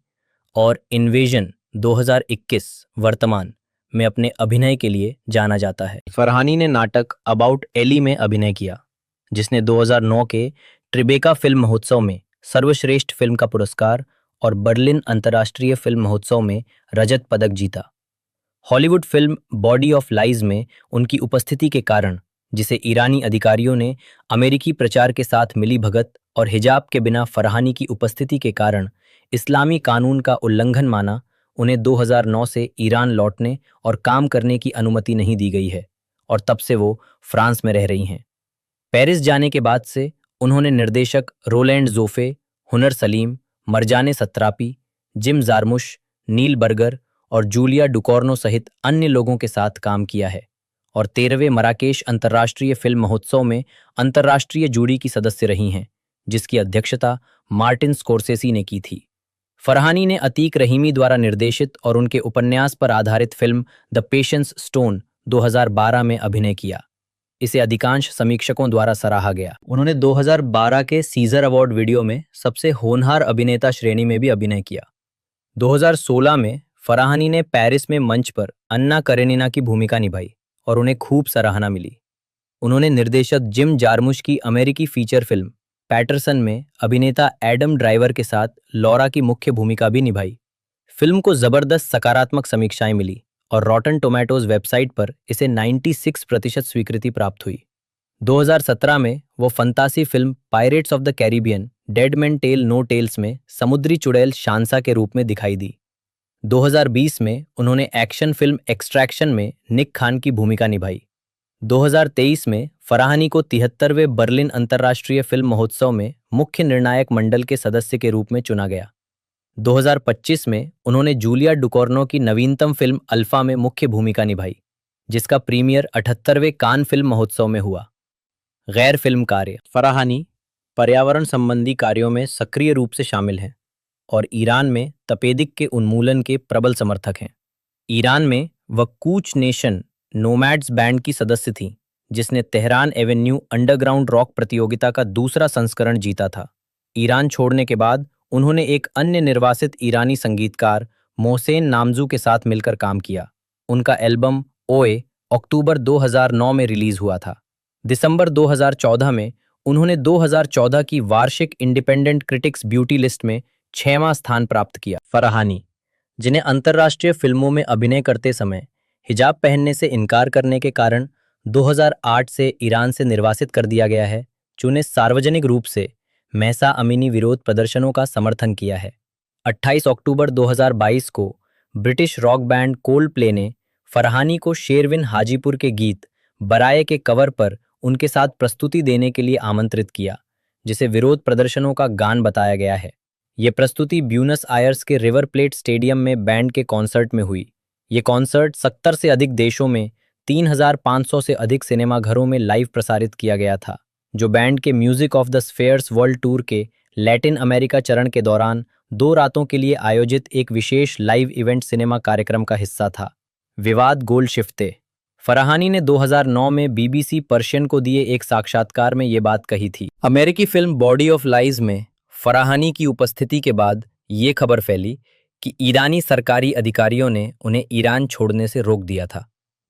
और इन्वेजन 2021 वर्तमान में अपने अभिनय के लिए जाना जाता है। फरहानी ने नाटक अबाउट एली में अभिनय किया, जिसने 2009 के ट्रिबेका फिल्म महोत्सव में सर्वश्रेष्ठ फिल्म का पुरस्कार और बर्लिन अंतर्राष्ट्रीय फिल्म महोत्सव में रजत पदक जीता। Hollywood film body of lies में उनकी उपस्थिति के कारण, जिसे ईरानी अधिकारियों ने अमेरिकी प्रचार के साथ मिली भगत और हिजाब के बिना फरहानी की उपस्थिति के कारण इस्लामी कानून का उल्लंघन माना, उन्हें 2009 से ईरान लौटने और काम करने की अनुमति नहीं दी गई है और तब से वो फ्रांस में रह रही हैं। पेरिस जाने के बाद से उन्होंने निर्देशक रोलैंड जोफे, हुनर सलीम, मरजाने सत्रापी, जिम जारमुश, नील बर्गर और जूलिया डुकॉर्नो सहित अन्य लोगों के साथ काम किया है और 13वें मराकेश अंतर्राष्ट्रीय फिल्म महोत्सव में अंतर्राष्ट्रीय जूरी की सदस्य रही हैं, जिसकी अध्यक्षता मार्टिन स्कोर्सेसी ने की थी। फरहानी ने अतीक रहीमी द्वारा निर्देशित और उनके उपन्यास पर आधारित फिल्म द पेशेंस स्टोन 2012 में अभिनय किया। इसे अधिकांश समीक्षकों द्वारा सराहा गया। उन्होंने 2012 के सीजर अवार्ड वीडियो में सबसे होनहार अभिनेता श्रेणी में भी अभिनय किया। 2016 में फरहानी ने पेरिस में मंच पर अन्ना करेनिना की भूमिका निभाई और उन्हें खूब सराहना मिली। उन्होंने निर्देशक जिम जारमुश की अमेरिकी फीचर फिल्म पैटरसन में अभिनेता एडम ड्राइवर के साथ लॉरा की मुख्य भूमिका भी निभाई। फिल्म को जबरदस्त सकारात्मक समीक्षाएं मिली और रॉटन टोमेटोज वेबसाइट पर इसे 96% स्वीकृति प्राप्त हुई। 2017 में वो फंतासी film Pirates of the Caribbean dead man tell no tales में समुद्री चुड़ैल शांसा के रूप में दिखाई दी। 2020 में उन्होंने एक्शन फिल्म एक्सट्रैक्शन में निक खान की भूमिका निभाई। 2023 में फरहानी को 73वें बर्लिन अंतर्राष्ट्रीय फिल्म महोत्सव में मुख्य निर्णायक मंडल के सदस्य के रूप में चुना गया। 2025 में उन्होंने जूलिया डुकॉर्नो की नवीनतम फिल्म अल्फा में मुख्य भूमिका निभाई, जिसका प्रीमियर 78वें कान फिल्म महोत्सव में हुआ। गैर फिल्म कार्य। फरहानी पर्यावरण संबंधी कार्यों में सक्रिय रूप से शामिल हैं और ईरान में तपेदिक के उन्मूलन के प्रबल समर्थक हैं। ईरान में वह कूच नेशन नोमैड्स बैंड की सदस्य थीं, जिसने तेहरान एवेन्यू अंडरग्राउंड रॉक प्रतियोगिता का दूसरा संस्करण जीता था। ईरान छोड़ने के बाद उन्होंने एक अन्य निर्वासित ईरानी संगीतकार मोहसेन नामजू के साथ मिलकर काम किया। उनका एल्बम ओए अक्टूबर 2009 में रिलीज हुआ था। दिसंबर 2014 में उन्होंने 2014 की वार्षिक इंडिपेंडेंट क्रिटिक्स ब्यूटी लिस्ट में 6वां स्थान प्राप्त किया। फरहानी, जिन्हें अंतर्राष्ट्रीय फिल्मों में अभिनय करते समय हिजाब पहनने से इनकार करने के कारण 2008 से ईरान से निर्वासित कर दिया गया है, जिन्होंने सार्वजनिक रूप से महसा अमीनी विरोध प्रदर्शनों का समर्थन किया है। 28 अक्टूबर 2022 को ब्रिटिश रॉक बैंड कोल्डप्ले ने फरहानी को शेरविन हाजीपुर के गीत बराए के कवर पर उनके साथ प्रस्तुति देने के लिए आमंत्रित किया, जिसे विरोध प्रदर्शनों का गान बताया गया है। ये प्रस्तुति ब्यूनस आयर्स के रिवर प्लेट स्टेडियम में बैंड के कॉन्सर्ट में हुई। ये कॉन्सर्ट 70 से अधिक देशों में 3,500 से अधिक सिनेमाघरों में लाइव प्रसारित किया गया था, जो बैंड के music of the spheres world tour के लैटिन अमेरिका चरण के दौरान 2 रातों के लिए आयोजित एक विशेष लाइव इवेंट सिनेमा कार्यक्रम का हिस्सा था। विवाद गोल्डशिफ्ते। फरहानी ने 2009 में बीबीसी पर्शियन को दिए एक साक्षात्कार में ये बात कही थी। अमेरिकी फिल्म बॉडी ऑफ लाइज में फरहानी की उपस्थिति के बाद ये खबर फैली कि ईरानी सरकारी अधिकारियों ने उन्हें ईरान छोड़ने से रोक दिया था।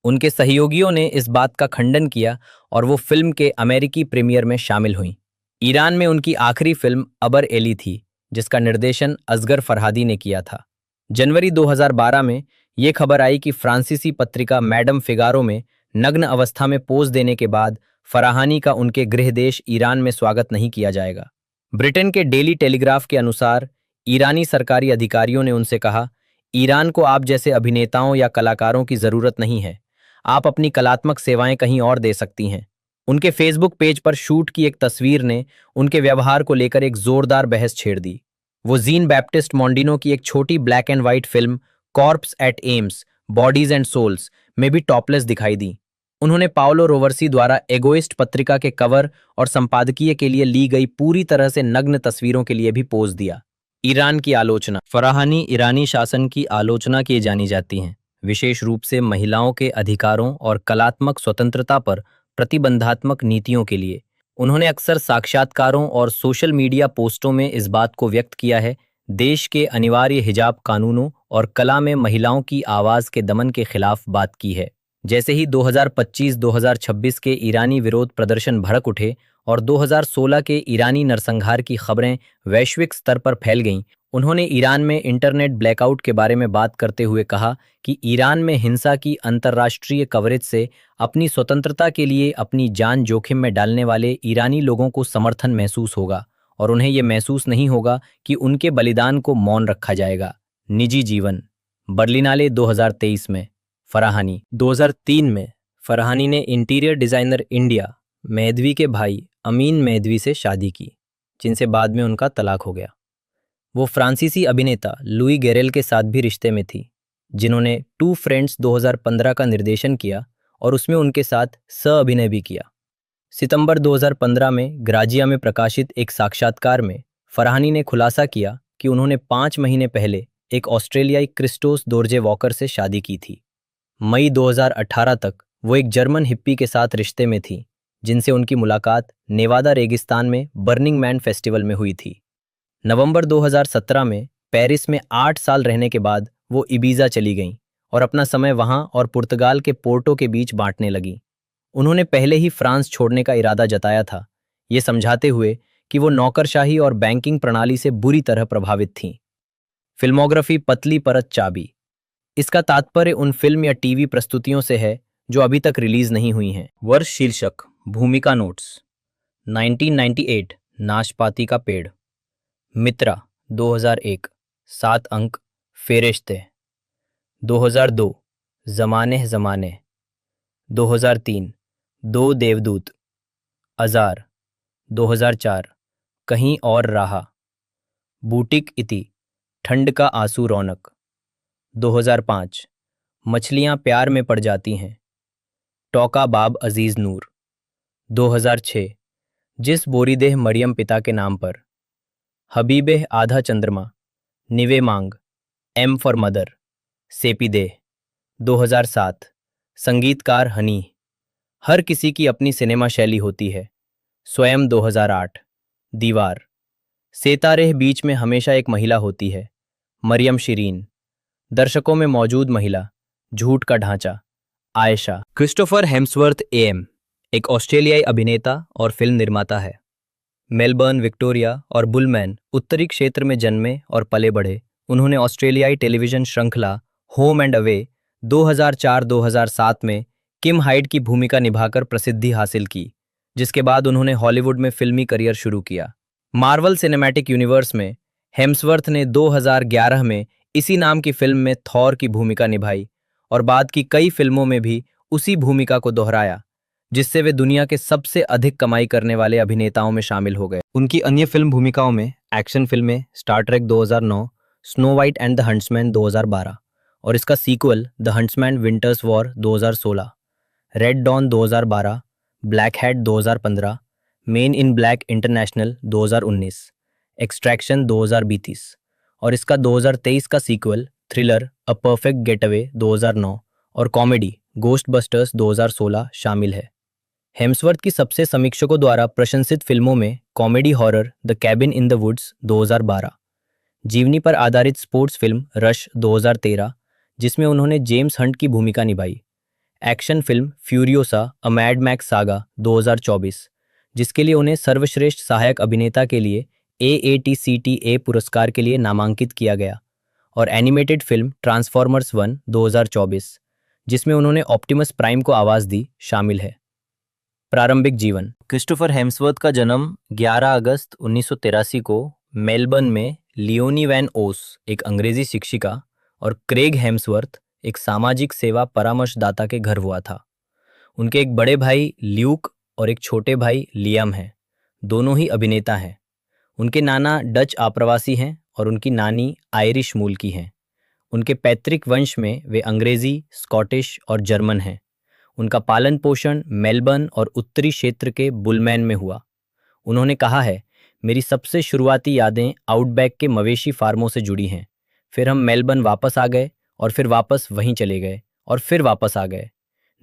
उनके सहयोगियों ने इस बात का खंडन किया और वो फिल्म के अमेरिकी प्रीमियर में शामिल हुईं। ईरान में उनकी आखिरी फिल्म अबर एली थी, जिसका निर्देशन असगर फरहादी ने किया था। जनवरी 2012 में ये खबर आई कि फ्रांसीसी पत्रिका मैडम फिगारो में नग्न अवस्था में पोज देने के बाद फरहानी का उनके गृह देश ईरान में स्वागत नहीं किया जाएगा। ब्रिटेन के डेली टेलीग्राफ के अनुसार ईरानी सरकारी अधिकारियों ने उनसे कहा, ईरान को आप जैसे अभिनेताओं या कलाकारों की जरूरत नहीं है, आप अपनी कलात्मक सेवाएं कहीं और दे सकती हैं। उनके फेसबुक पेज पर शूट की एक तस्वीर ने उनके व्यवहार को लेकर एक जोरदार बहस छेड़ दी। वो जीन बैप्टिस्ट मोंडिनो की एक छोटी ब्लैक एंड व्हाइट फिल्म कॉर्प्स एट एम्स बॉडीज एंड सोल्स में भी टॉपलेस दिखाई दी। उन्होंने पाओलो रोवर्सी द्वारा एगोइस्ट पत्रिका के कवर और संपादकीय के लिए ली गई पूरी तरह से नग्न तस्वीरों के लिए भी पोज दिया। ईरान की आलोचना। फरहानी ईरानी शासन की आलोचना की जानी जाती हैं, विशेष रूप से महिलाओं के अधिकारों और कलात्मक स्वतंत्रता पर प्रतिबंधात्मक नीतियों के लिए। उन्होंने अक्सर साक्षात्कारों और सोशल मीडिया पोस्टों में इस बात को व्यक्त किया है, देश के अनिवार्य हिजाब कानूनों और कला में महिलाओं की आवाज के दमन के खिलाफ बात की है। जैसे ही 2025-2026 के ईरानी विरोध प्रदर्शन भड़क उठे और 2016 के ईरानी नरसंहार की खबरें वैश्विक स्तर पर फैल गईं, उन्होंने ईरान में इंटरनेट ब्लैकआउट के बारे में बात करते हुए कहा कि ईरान में हिंसा की अंतर्राष्ट्रीय कवरेज से अपनी स्वतंत्रता के लिए अपनी जान जोखिम में डालने वाले ईरानी लोगों को समर्थन महसूस होगा और उन्हें यह महसूस नहीं होगा कि उनके बलिदान को मौन रखा जाएगा। निजी जीवन। बर्लिनाले 2023 में फरहानी। 2003 में फरहानी ने इंटीरियर डिजाइनर इंडिया मेहदवी के भाई अमीन मेहदवी से शादी की, जिनसे बाद में उनका तलाक हो गया। वो फ्रांसीसी अभिनेता लुई गेरेल के साथ भी रिश्ते में थी, जिन्होंने टू फ्रेंड्स 2015 का निर्देशन किया और उसमें उनके साथ सह अभिनय भी किया। सितंबर 2015 में ग्राजिया में प्रकाशित एक साक्षात्कार में फरहानी ने खुलासा किया कि उन्होंने 5 महीने पहले एक ऑस्ट्रेलियाई क्रिस्टोस दोर्जे वॉकर से शादी की थी। मई 2018 तक वो एक जर्मन हिप्पी के साथ रिश्ते में थी, जिनसे उनकी मुलाकात नेवादा रेगिस्तान में बर्निंग मैन फेस्टिवल में हुई थी। नवंबर 2017 में पेरिस में 8 साल रहने के बाद वो इबीजा चली गईं और अपना समय वहां और पुर्तगाल के पोर्टो के बीच बांटने लगीं। उन्होंने पहले ही फ्रांस छोड़ने का इरादा जताया था, ये समझाते हुए कि वो नौकरशाही और बैंकिंग प्रणाली से बुरी तरह प्रभावित थीं। फिल्मोग्राफी पतली परत चाबी। इसका तात्पर्य उन फिल्म या टीवी प्रस्तुतियों से है जो अभी तक रिलीज नहीं हुई हैं। वर्ष शीर्षक भूमिका नोट्स। 1998 नाशपाती का पेड़। मित्रा 2001 7 अंक फेरिश्ते। 2002 ज़माने ज़माने। 2003 दो देवदूत। अजार। 2004 कहीं और राह। बूटिक इति ठंड का आंसू रौनक। 2005 मछलियां प्यार में पड़ जाती हैं। टोका बाब अजीज नूर। 2006 जिस बोरीदेह मरियम पिता के नाम पर। हबीबे आधा चंद्रमा। निवे मांग। M for mother. सेपीदेह। 2007 संगीतकार हनी। हर किसी की अपनी सिनेमा शैली होती है। स्वयं 2008 दीवार। सेतारेह बीच में हमेशा एक महिला होती है। मरियम शिरीन। दर्शकों में मौजूद महिला। झूठ का ढांचा। आयशा। क्रिस्टोफर हेम्सवर्थ एएम एक ऑस्ट्रेलियाई अभिनेता और फिल्म निर्माता है। मेलबर्न, विक्टोरिया और बुलमैन उत्तरी क्षेत्र में जन्मे और पले बढ़े। उन्होंने ऑस्ट्रेलियाई टेलीविजन श्रृंखला होम एंड अवे 2004-2007 में किम हाइड की भूमिका निभाकर प्रसिद्धि हासिल की, जिसके बाद उन्होंने हॉलीवुड में फिल्मी करियर शुरू किया। मार्वल सिनेमैटिक यूनिवर्स में हेम्सवर्थ ने 2011 में इसी नाम की फिल्म में थॉर की भूमिका निभाई और बाद की कई फिल्मों में भी उसी भूमिका को दोहराया, जिससे वे दुनिया के सबसे अधिक कमाई करने वाले अभिनेताओं में शामिल हो गए। उनकी अन्य फिल्म भूमिकाओं में एक्शन फिल्में Star Trek 2009, Snow White and the Huntsman 2012 और इसका sequel the Huntsman Winter's War 2016, Red Dawn 2012, Black Hat 2015, Men in Black International 2019, Extraction 2032 और इसका 2023 का sequel thriller a Perfect Getaway 2009 और कॉमेडी गोस्टबस्टर्स 2016 शामिल है। हेम्सवर्थ की सबसे समीक्षकों द्वारा प्रशंसित फिल्मों में comedy horror the Cabin in the Woods 2012, जीवनी पर आधारित स्पोर्ट्स फिल्म रश 2013 जिसमें उन्होंने जेम्स हंट की भूमिका निभाई, action film Furiosa a mad max saga 2024 जिसके लिए उन्हें सर्वश्रेष्ठ सहायक अभिनेता के लिए AATCTA पुरस्कार के लिए नामांकित किया गया, और एनिमेटेड फिल्म ट्रांसफॉर्मर्स 1 2024 जिसमें उन्होंने ऑप्टिमस प्राइम को आवाज़ दी शामिल है। प्रारंभिक जीवन। क्रिस्टोफर हेम्सवर्थ का जन्म 11 अगस्त 1983 को मेलबर्न में लियोनी वैन ओस, एक अंग्रेजी शिक्षिका, और क्रेग हेम्सवर्थ, एक सामाजिक सेवा परामर्शदाता के घर हुआ था। उनके एक बड़े भाई ल्यूक और एक छोटे भाई लियाम हैं, दोनों ही अभिनेता हैं। उनके नाना डच आप्रवासी हैं और उनकी नानी आयरिश मूल की हैं। उनके पैतृक वंश में वे अंग्रेजी, स्कॉटिश और जर्मन हैं। उनका पालन पोषण मेलबर्न और उत्तरी क्षेत्र के बुलमैन में हुआ। उन्होंने कहा है, मेरी सबसे शुरुआती यादें आउटबैक के मवेशी फार्मों से जुड़ी हैं। फिर हम मेलबर्न वापस आ गए और फिर वापस वहीं चले गए और फिर वापस आ गए।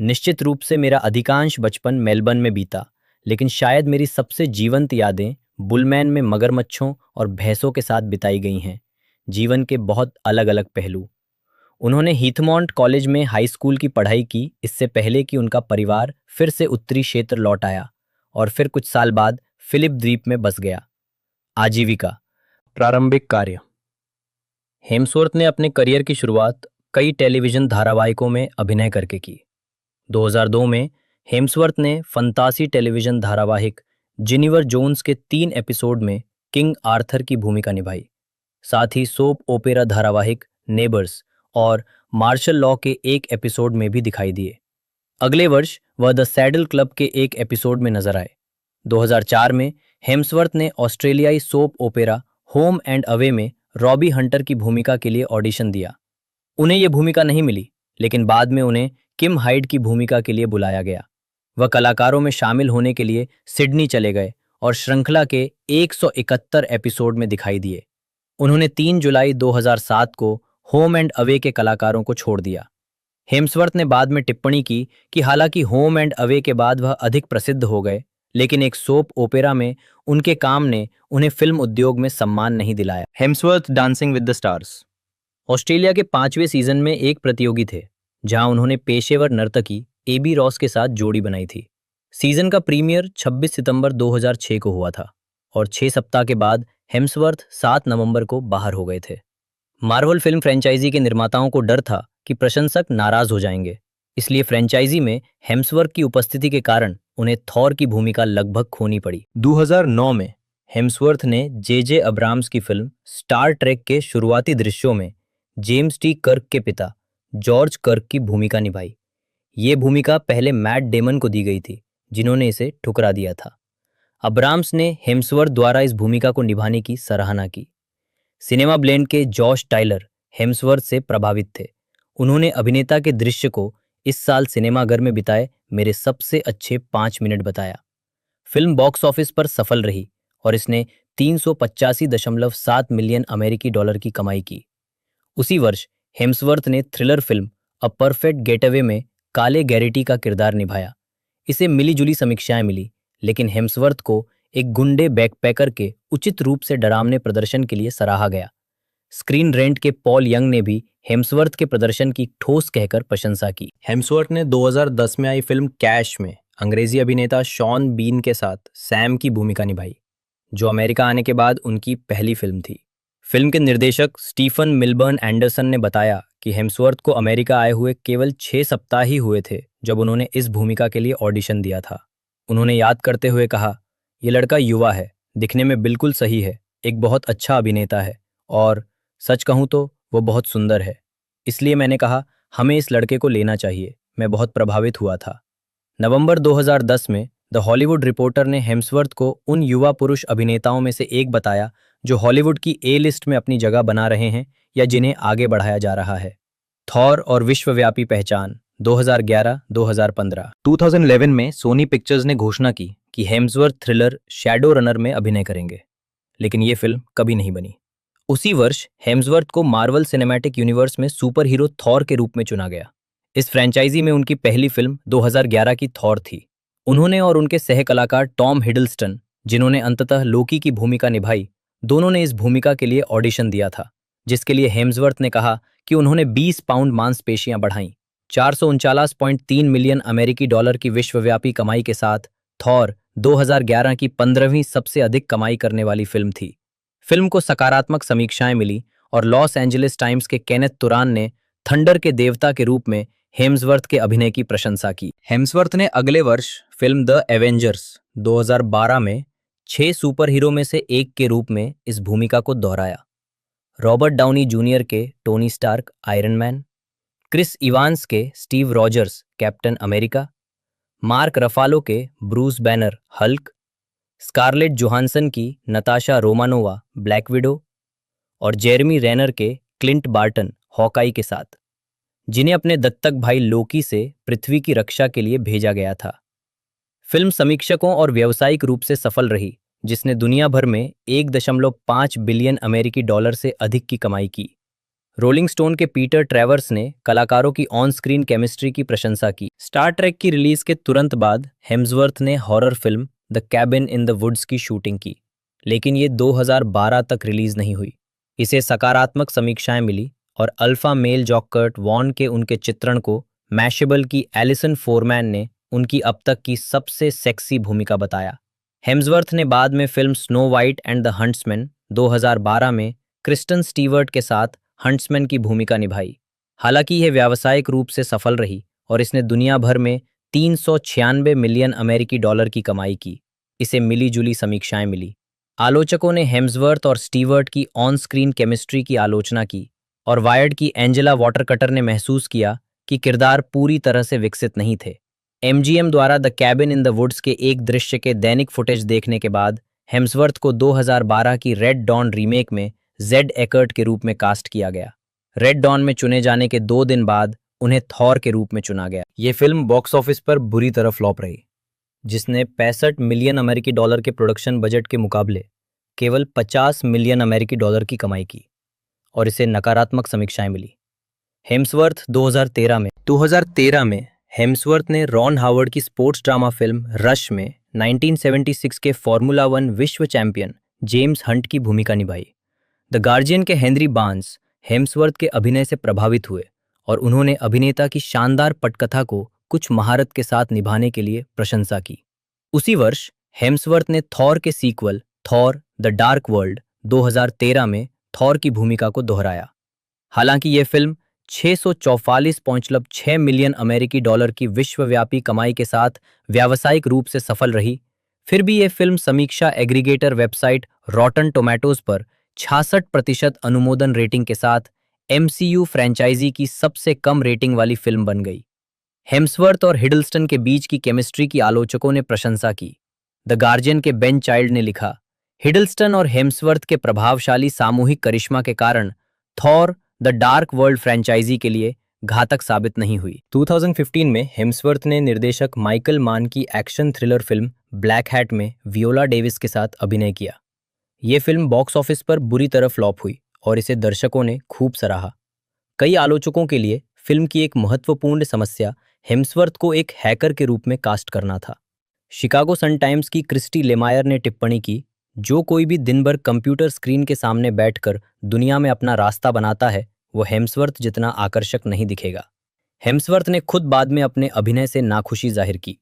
निश्चित रूप से मेरा अधिकांश बचपन मेलबर्न में बीता, लेकिन शायद मेरी सबसे जीवंत यादें बुलमैन में मगरमच्छों और भैंसों के साथ बिताई गई हैं। जीवन के बहुत अलग अलग पहलू। उन्होंने हीथमॉन्ट कॉलेज में हाई स्कूल की पढ़ाई की, इससे पहले कि उनका परिवार फिर से उत्तरी क्षेत्र लौट आया और फिर कुछ साल बाद फिलिप द्वीप में बस गया। आजीविका। प्रारंभिक कार्य। हेम्सवर्थ ने अपने करियर की शुरुआत कई टेलीविजन धारावाहिकों में अभिनय करके की। 2002 में हेम्सवर्थ ने फंतासी टेलीविजन धारावाहिक जिनिवर जोन्स के 3 एपिसोड में किंग आर्थर की भूमिका निभाई। साथ ही सोप ओपेरा धारावाहिक नेबर्स और मार्शल लॉ के एक एपिसोड में भी दिखाई दिए। अगले वर्ष वह द सैडल क्लब के एक एपिसोड में नजर आए। 2004 में हेम्सवर्थ ने ऑस्ट्रेलियाई soap opera home and away में रॉबी हंटर की भूमिका के लिए ऑडिशन दिया। उन्हें यह भूमिका नहीं मिली, लेकिन बाद में उन्हें किम हाइड की भूमिका के लिए बुलाया गया। वह कलाकारों में शामिल होने के लिए सिडनी चले गए और श्रृंखला के 171 एपिसोड में दिखाई दिए। उन्होंने 3 जुलाई 2007 को होम एंड अवे के कलाकारों को छोड़ दिया। हेम्सवर्थ ने बाद में टिप्पणी की कि हालांकि होम एंड अवे के बाद वह अधिक प्रसिद्ध हो गए, लेकिन एक सोप ओपेरा में उनके काम ने उन्हें फिल्म उद्योग में सम्मान नहीं दिलाया। Hemsworth dancing with the stars. Australia के 5वें सीजन में एक प्रतियोगी थे, जहां उन्होंने पेशेवर नर्तकी एबी रॉस के साथ जोड़ी बनाई थी। सीजन का प्रीमियर 26 सितंबर 2006 को हुआ था और 6 सप्ताह के बाद हेम्सवर्थ 7 नवंबर को बाहर हो गए थे। मार्वल फिल्म फ्रेंचाइजी के निर्माताओं को डर था कि प्रशंसक नाराज हो जाएंगे, इसलिए फ्रेंचाइजी में हेम्सवर्थ की उपस्थिति के कारण उन्हें थॉर की भूमिका लगभग खोनी पड़ी। 2009 में हेम्सवर्थ ने जे अब्राम्स की फिल्म स्टार ट्रेक के शुरुआती दृश्यों में जेम्स टी कर्क के पिता जॉर्ज कर्क की भूमिका निभाई। ये भूमिका पहले मैट डेमन को दी गई थी, जिन्होंने इसे ठुकरा दिया था। अब्राम्स ने हेम्सवर्थ द्वारा इस भूमिका को निभाने की सराहना की। सिनेमा ब्लेंड के जॉश टाइलर हेम्सवर्थ से प्रभावित थे। उन्होंने अभिनेता के दृश्य को इस साल सिनेमाघर में बिताए मेरे सबसे अच्छे 5 मिनट बताया। फिल्म बॉक्स ऑफिस पर सफल रही और इसने 385.7 मिलियन अमेरिकी डॉलर की कमाई की। उसी वर्ष हेम्सवर्थ ने थ्रिलर फिल्म अ परफेक्ट गेटअवे में काले गैरिटी का किरदार निभाया। इसे मिली-जुली समीक्षाएं मिली, लेकिन हेम्सवर्थ को एक गुंडे बैकपैकर के उचित रूप से डरावने प्रदर्शन के लिए सराहा गया। स्क्रीन रेंट के पॉल यंग ने भी हेम्सवर्थ के प्रदर्शन की ठोस कहकर प्रशंसा की। हेम्सवर्थ ने 2010 में आई फिल्म कैश में अंग्रेजी अभिनेता शॉन बीन के साथ सैम की भूमिका निभाई, जो अमेरिका आने के बाद उनकी पहली फिल्म थी। फिल्म के निर्देशक स्टीफन मिलबर्न एंडरसन ने बताया कि हेम्सवर्थ को अमेरिका आए हुए केवल 6 सप्ताह ही हुए थे जब उन्होंने इस भूमिका के लिए ऑडिशन दिया था। उन्होंने याद करते हुए कहा, ये लड़का युवा है, दिखने में बिल्कुल सही है, एक बहुत अच्छा अभिनेता है और सच कहूँ तो वो बहुत सुंदर है। इसलिए मैंने कहा हमें इस लड़के को लेना चाहिए। मैं बहुत प्रभावित हुआ था। नवंबर 2010 में द हॉलीवुड रिपोर्टर ने हेम्सवर्थ को उन युवा पुरुष अभिनेताओं में से एक बताया जो हॉलीवुड की ए लिस्ट में अपनी जगह बना रहे हैं या जिन्हें आगे बढ़ाया जा रहा है। थॉर और विश्वव्यापी पहचान 2011-2015। 2011 में सोनी पिक्चर्स ने घोषणा की कि हेम्सवर्थ थ्रिलर शैडो रनर में अभिनय करेंगे, लेकिन ये फिल्म कभी नहीं बनी। उसी वर्ष हेम्सवर्थ को मार्वल सिनेमैटिक यूनिवर्स में सुपर हीरो थॉर के रूप में चुना गया। इस फ्रेंचाइजी में उनकी पहली फिल्म 2011 की थॉर थी। उन्होंने और उनके सह कलाकार टॉम हिडलस्टन, जिन्होंने अंततः लोकी की भूमिका निभाई, दोनों ने इस भूमिका के लिए ऑडिशन दिया था, जिसके लिए हेम्सवर्थ ने कहा कि उन्होंने 20 पाउंड मांसपेशियां बढ़ाईं। 449.3 मिलियन अमेरिकी डॉलर की विश्वव्यापी कमाई के साथ थॉर 2011 की 15वीं सबसे अधिक कमाई करने वाली फिल्म थी। फिल्म को सकारात्मक समीक्षाएं मिली और लॉस एंजलिस टाइम्स के केनेथ तुरान ने थंडर के देवता के रूप में हेम्सवर्थ के अभिनय की प्रशंसा की। हेम्सवर्थ ने अगले वर्ष फिल्म द एवेंजर्स 2012 में 6 सुपर हीरो में से एक के रूप में इस भूमिका को दोहराया। रॉबर्ट डाउनी जूनियर के Tony Stark Iron Man, Chris Evans के Steve Rogers Captain America, Mark Ruffalo के Bruce Banner Hulk, Scarlett Johansson की नताशा रोमानोवा ब्लैक विडो और जेरेमी रेनर के क्लिंट बार्टन हॉकाई के साथ, जिन्हें अपने दत्तक भाई लोकी से पृथ्वी की रक्षा के लिए भेजा गया था। फिल्म समीक्षकों और व्यावसायिक रूप से सफल रही, जिसने दुनिया भर में 1.5 बिलियन अमेरिकी डॉलर से अधिक की कमाई की। रोलिंग स्टोन के पीटर ट्रेवर्स ने कलाकारों की ऑन स्क्रीन केमिस्ट्री की प्रशंसा की। स्टार ट्रेक की रिलीज के तुरंत बाद हेम्सवर्थ ने horror film the Cabin in the Woods की शूटिंग की, लेकिन ये 2012 तक रिलीज नहीं हुई। इसे सकारात्मक समीक्षाएं मिली और अल्फा मेल जॉकर्ट वॉन के उनके चित्रण को मैशेबल की एलिसन फोरमैन ने उनकी अब तक की सबसे सेक्सी भूमिका बताया। हेम्सवर्थ ने बाद में film snow White and the Huntsman 2012 में क्रिस्टन स्टीवर्ट के साथ हंट्समैन की भूमिका निभाई। हालांकि यह व्यावसायिक रूप से सफल रही और इसने दुनिया भर में 396 मिलियन अमेरिकी डॉलर की कमाई की। इसे मिली जुली समीक्षाएं मिली। आलोचकों ने हेम्सवर्थ और स्टीवर्ट की ऑन स्क्रीन केमिस्ट्री की आलोचना की और वायर्ड की एंजेला वाटरकटर ने महसूस किया कि किरदार पूरी तरह से विकसित नहीं थे। एमजीएम द्वारा the Cabin in the Woods के एक दृश्य के दैनिक फुटेज देखने के बाद हेम्सवर्थ को 2012 की रेड डॉन रीमेक में जेड एकर्ट के रूप में कास्ट किया गया। रेड डॉन में चुने जाने के 2 दिन बाद उन्हें थॉर के रूप में चुना गया। ये फिल्म बॉक्स ऑफिस पर बुरी तरह फ्लॉप रही, जिसने 65 मिलियन अमेरिकी डॉलर के प्रोडक्शन बजट के मुकाबले केवल 50 मिलियन अमेरिकी डॉलर की कमाई की और इसे नकारात्मक समीक्षाएं मिली। हेम्सवर्थ 2013 में हेम्सवर्थ ने रॉन हावर्ड की स्पोर्ट्स ड्रामा फिल्म रश में 1976 के फॉर्मूला 1 विश्व चैंपियन जेम्स हंट की भूमिका निभाई। द गार्जियन के हेनरी बार्न्स हेम्सवर्थ के अभिनय से प्रभावित हुए और उन्होंने अभिनेता की शानदार पटकथा को कुछ महारत के साथ निभाने के लिए प्रशंसा की। उसी वर्ष हेम्सवर्थ ने थॉर के sequel Thor the Dark World 2013 में थॉर की भूमिका को दोहराया। हालांकि यह फिल्म 644.6 मिलियन अमेरिकी डॉलर की विश्वव्यापी कमाई के साथ व्यावसायिक रूप से सफल रही, फिर भी यह फिल्म समीक्षा एग्रीगेटर वेबसाइट रॉटन टोमेटोज पर 66% अनुमोदन रेटिंग के साथ एमसीयू फ्रेंचाइजी की सबसे कम रेटिंग वाली फिल्म बन गई। हेम्सवर्थ और हिडलस्टन के बीच की केमिस्ट्री की आलोचकों ने प्रशंसा की। द गार्जियन के बेन चाइल्ड ने लिखा, हिडलस्टन और हेम्सवर्थ के प्रभावशाली सामूहिक करिश्मा के कारण Thor the Dark World franchise के लिए घातक साबित नहीं हुई। 2015 में हेम्सवर्थ ने निर्देशक माइकल मान की action thriller film black hat में वियोला डेविस के साथ अभिनय किया। ये फिल्म बॉक्स ऑफिस पर बुरी तरह फ्लॉप हुई और इसे दर्शकों ने खूब सराहा। कई आलोचकों के लिए फिल्म की एक महत्वपूर्ण समस्या हेम्सवर्थ को एक हैकर के रूप में कास्ट करना था। शिकागो सन टाइम्स की क्रिस्टी लेमायर ने टिप्पणी की, जो कोई भी दिन भर कंप्यूटर स्क्रीन के सामने बैठकर दुनिया में अपना रास्ता बनाता है, वो हेम्सवर्थ जितना आकर्षक नहीं दिखेगा। हेम्सवर्थ ने खुद बाद में अपने अभिनय से नाखुशी जाहिर की।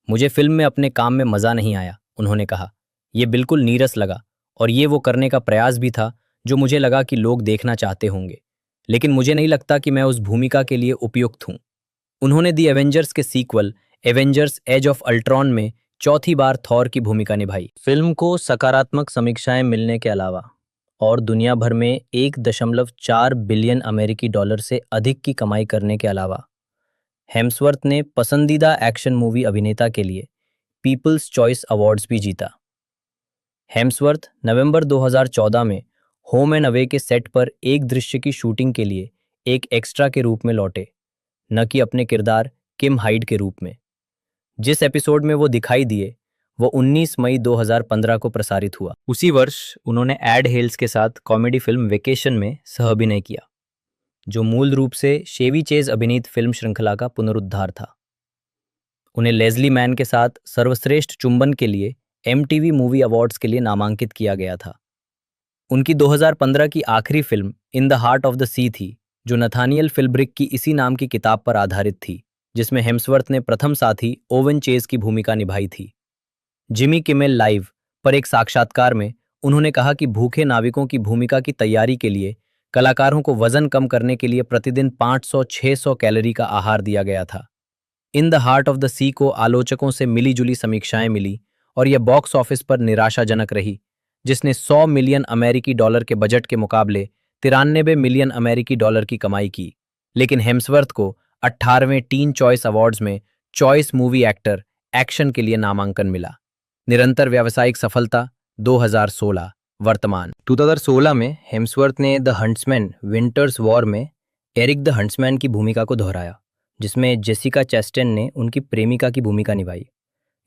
मुझे फिल्म में अपने काम में मज़ा नहीं आया, उन्होंने कहा। यह बिल्कुल नीरस लगा और ये वो करने का प्रयास भी था जो मुझे लगा कि लोग देखना चाहते होंगे, लेकिन मुझे नहीं लगता कि मैं उस भूमिका के लिए उपयुक्त हूँ। उन्होंने दी एवेंजर्स के sequel Avengers Age of Ultron में चौथी बार थॉर की भूमिका निभाई। फिल्म को सकारात्मक समीक्षाएं मिलने के अलावा और दुनिया भर में 1.4 बिलियन अमेरिकी डॉलर से अधिक की कमाई करने के अलावा हेम्सवर्थ ने पसंदीदा एक्शन मूवी अभिनेता के लिए पीपल्स चॉइस अवार्ड्स भी जीता। हेम्सवर्थ नवंबर 2014 में होम एंड अवे के सेट पर एक दृश्य की शूटिंग के लिए एक एक्स्ट्रा के रूप में लौटे, न कि अपने किरदार किम हाइड के रूप में। जिस एपिसोड में वो दिखाई दिए वो 19 मई 2015 को प्रसारित हुआ। उसी वर्ष उन्होंने एड हेल्स के साथ कॉमेडी फिल्म वेकेशन में सह-अभिनय किया, जो मूल रूप से शेवी चेज अभिनीत फिल्म श्रृंखला का पुनरुद्धार था। उन्हें लेज़ली मैन के साथ सर्वश्रेष्ठ चुंबन के लिए MTV मूवी अवार्ड्स के लिए नामांकित किया गया था। उनकी 2015 की आखिरी film in the heart of the sea थी, जो नथानियल फिल्ब्रिक की इसी नाम की किताब पर आधारित थी, जिसमें हेम्सवर्थ ने प्रथम साथी ओवन चेज की भूमिका निभाई थी। जिमी किमेल लाइव पर एक साक्षात्कार में उन्होंने कहा कि भूखे नाविकों की भूमिका की तैयारी के लिए कलाकारों को वजन कम करने के लिए प्रतिदिन 500-600 कैलोरी का आहार दिया गया था। In the heart of the sea को आलोचकों से मिली-जुली समीक्षाएं मिली और यह बॉक्स ऑफिस पर निराशाजनक रही, जिसने 100 मिलियन अमेरिकी डॉलर के बजट के मुकाबले 93 मिलियन अमेरिकी डॉलर की कमाई की। लेकिन हेम्सवर्थ को 18वें टीन चॉइस अवार्ड्स में चॉइस मूवी एक्टर एक्शन के लिए नामांकन मिला। निरंतर व्यावसायिक सफलता 2016 वर्तमान 2016 में हेम्सवर्थ ने द हंट्समैन विंटर्स वॉर में एरिक द हंट्समैन की भूमिका को दोहराया, जिसमें जेसिका चैस्टेन ने उनकी प्रेमिका की भूमिका निभाई।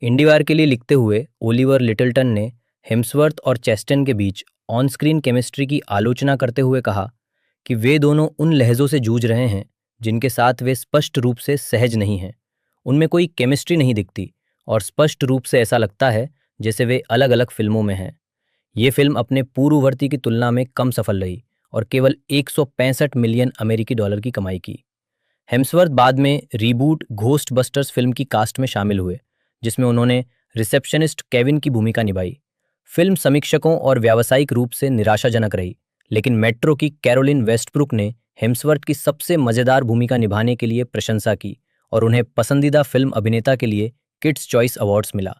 इंडीवार के लिए लिखते हुए ओलिवर लिटलटन ने हेम्सवर्थ और चैस्टेन के बीच ऑन स्क्रीन केमिस्ट्री की आलोचना करते हुए कहा कि वे दोनों उन लहजों से जूझ रहे हैं जिनके साथ वे स्पष्ट रूप से सहज नहीं हैं। उनमें कोई केमिस्ट्री नहीं दिखती और स्पष्ट रूप से ऐसा लगता है जैसे वे अलग अलग फिल्मों में हैं। ये फिल्म अपने पूर्ववर्ती की तुलना में कम सफल रही और केवल 165 मिलियन अमेरिकी डॉलर की कमाई की। हेम्सवर्थ बाद में रीबूट घोस्टबस्टर्स फिल्म की कास्ट में शामिल हुए, जिसमें उन्होंने रिसेप्शनिस्ट केविन की भूमिका निभाई। फिल्म समीक्षकों और व्यावसायिक रूप से निराशाजनक रही, लेकिन मेट्रो की कैरोलिन वेस्टब्रुक ने हेम्सवर्थ की सबसे मजेदार भूमिका निभाने के लिए प्रशंसा की और उन्हें पसंदीदा फिल्म अभिनेता के लिए किड्स चॉइस अवार्ड्स मिला।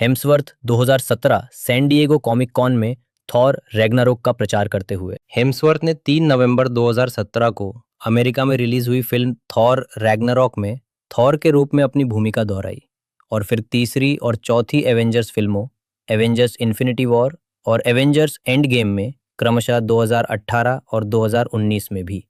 Hemsworth 2017 San Diego Comic Con में थॉर रैग्नारोक का प्रचार करते हुए। हेम्सवर्थ ने 3 नवंबर 2017 को अमेरिका में रिलीज हुई फिल्म थॉर रैग्नारोक में थॉर के रूप में अपनी भूमिका दोहराई और फिर तीसरी और चौथी एवेंजर्स फिल्मों एवेंजर्स इन्फिनिटी वॉर और एवेंजर्स एंड गेम में क्रमशः 2018 और 2019 में भी।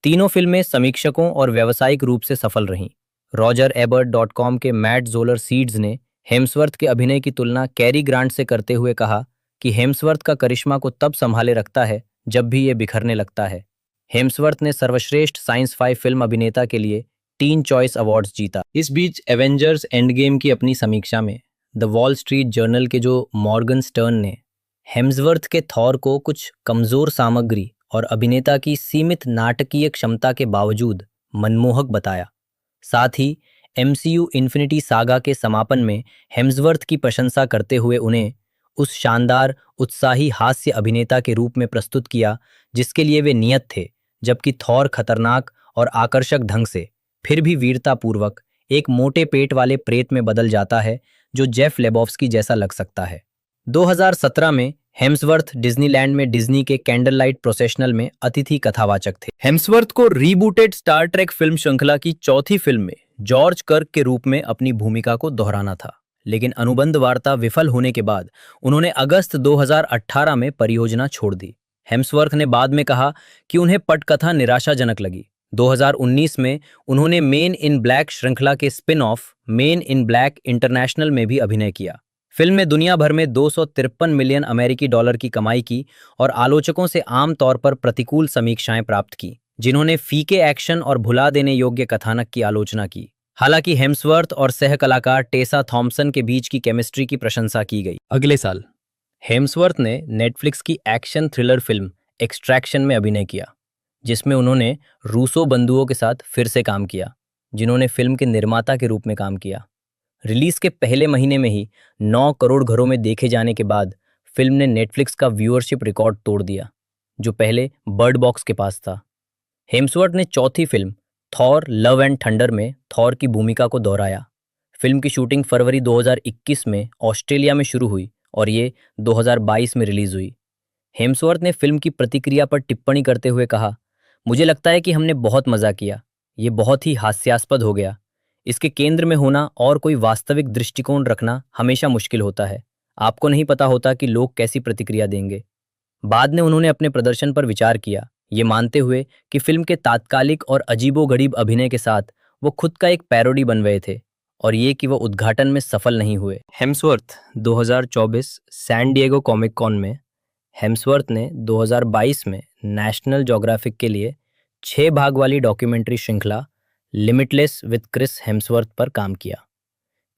तीनों फिल्में समीक्षकों और व्यावसायिक रूप से सफल रहीं। RogerEbert.com के मैट जोलर सीड्स ने हेम्सवर्थ के अभिनय की तुलना कैरी ग्रांट से करते हुए कहा कि हेम्सवर्थ का करिश्मा को तब संभाले रखता है जब भी ये बिखरने लगता है। हेम्सवर्थ ने सर्वश्रेष्ठ साइंस फाई फिल्म अभिनेता के लिए टीन चॉइस अवार्ड्स जीता। इस बीच एवेंजर्स एंड गेम की अपनी समीक्षा में द वॉल स्ट्रीट जर्नल के जो मॉर्गन स्टर्न ने हेम्सवर्थ के थॉर को कुछ कमजोर सामग्री और अभिनेता की सीमित नाटकीय क्षमता के बावजूद मनमोहक बताया। साथ ही MCU इन्फिनिटी सागा के समापन में हेम्सवर्थ की प्रशंसा करते हुए उन्हें उस शानदार उत्साही हास्य अभिनेता के रूप में प्रस्तुत किया जिसके लिए वे नियत थे, जबकि थॉर खतरनाक और आकर्षक ढंग से फिर भी वीरतापूर्वक एक मोटे पेट वाले प्रेत में बदल जाता है जो जेफ लेबोफ्स्की जैसा लग सकता है। 2017 में हेम्सवर्थ डिज्नीलैंड में डिज्नी के कैंडल लाइट प्रोसेशनल में अतिथि कथावाचक थे। हेम्सवर्थ को रीबूटेड स्टार ट्रेक फिल्म श्रृंखला की चौथी फिल्म में जॉर्ज कर्क के रूप में अपनी भूमिका को दोहराना था, लेकिन अनुबंध वार्ता विफल होने के बाद उन्होंने अगस्त 2018 में परियोजना छोड़ दी। हेम्सवर्थ ने बाद में कहा कि उन्हें पटकथा निराशाजनक लगी। 2019 में उन्होंने मेन इन ब्लैक श्रृंखला के spin off main in Black international में भी अभिनय किया। फिल्म ने दुनिया भर में 253 मिलियन अमेरिकी डॉलर की कमाई की और आलोचकों से आम तौर पर प्रतिकूल समीक्षाएं प्राप्त की, जिन्होंने फीके एक्शन और भुला देने योग्य कथानक की आलोचना की। हालांकि हेम्सवर्थ और सह कलाकार टेसा थॉम्पसन के बीच की केमिस्ट्री की प्रशंसा की गई। अगले साल हेम्सवर्थ ने नेटफ्लिक्स की एक्शन थ्रिलर फिल्म एक्सट्रैक्शन में अभिनय किया, जिसमें उन्होंने रूसो बंधुओं के साथ फिर से काम किया, जिन्होंने फिल्म के निर्माता के रूप में काम किया। रिलीज के पहले महीने में ही 9 करोड़ घरों में देखे जाने के बाद फिल्म ने नेटफ्लिक्स का व्यूअरशिप रिकॉर्ड तोड़ दिया, जो पहले बर्ड बॉक्स के पास था। हेम्सवर्थ ने चौथी film Thor love and thunder में थॉर की भूमिका को दोहराया। फिल्म की शूटिंग फरवरी 2021 में ऑस्ट्रेलिया में शुरू हुई और ये 2022 में रिलीज हुई। हेम्सवर्थ ने फिल्म की प्रतिक्रिया पर टिप्पणी करते हुए कहा, मुझे लगता है कि हमने बहुत मजा किया। ये बहुत ही हास्यास्पद हो गया। इसके केंद्र में होना और कोई वास्तविक दृष्टिकोण रखना हमेशा मुश्किल होता है। आपको नहीं पता होता कि लोग कैसी प्रतिक्रिया देंगे। बाद में उन्होंने अपने प्रदर्शन पर विचार किया, ये मानते हुए कि फिल्म के तात्कालिक और अजीबोगरीब अभिनय के साथ वो खुद का एक पैरोडी बन गए थे और ये कि वो उद्घाटन में सफल नहीं हुए। Hemsworth 2024 San Diego Comic Con में हेम्सवर्थ ने 2022 में नेशनल ज्योग्राफिक के लिए 6 भाग वाली डॉक्यूमेंट्री श्रृंखला लिमिटलेस विद क्रिस हेम्सवर्थ पर काम किया।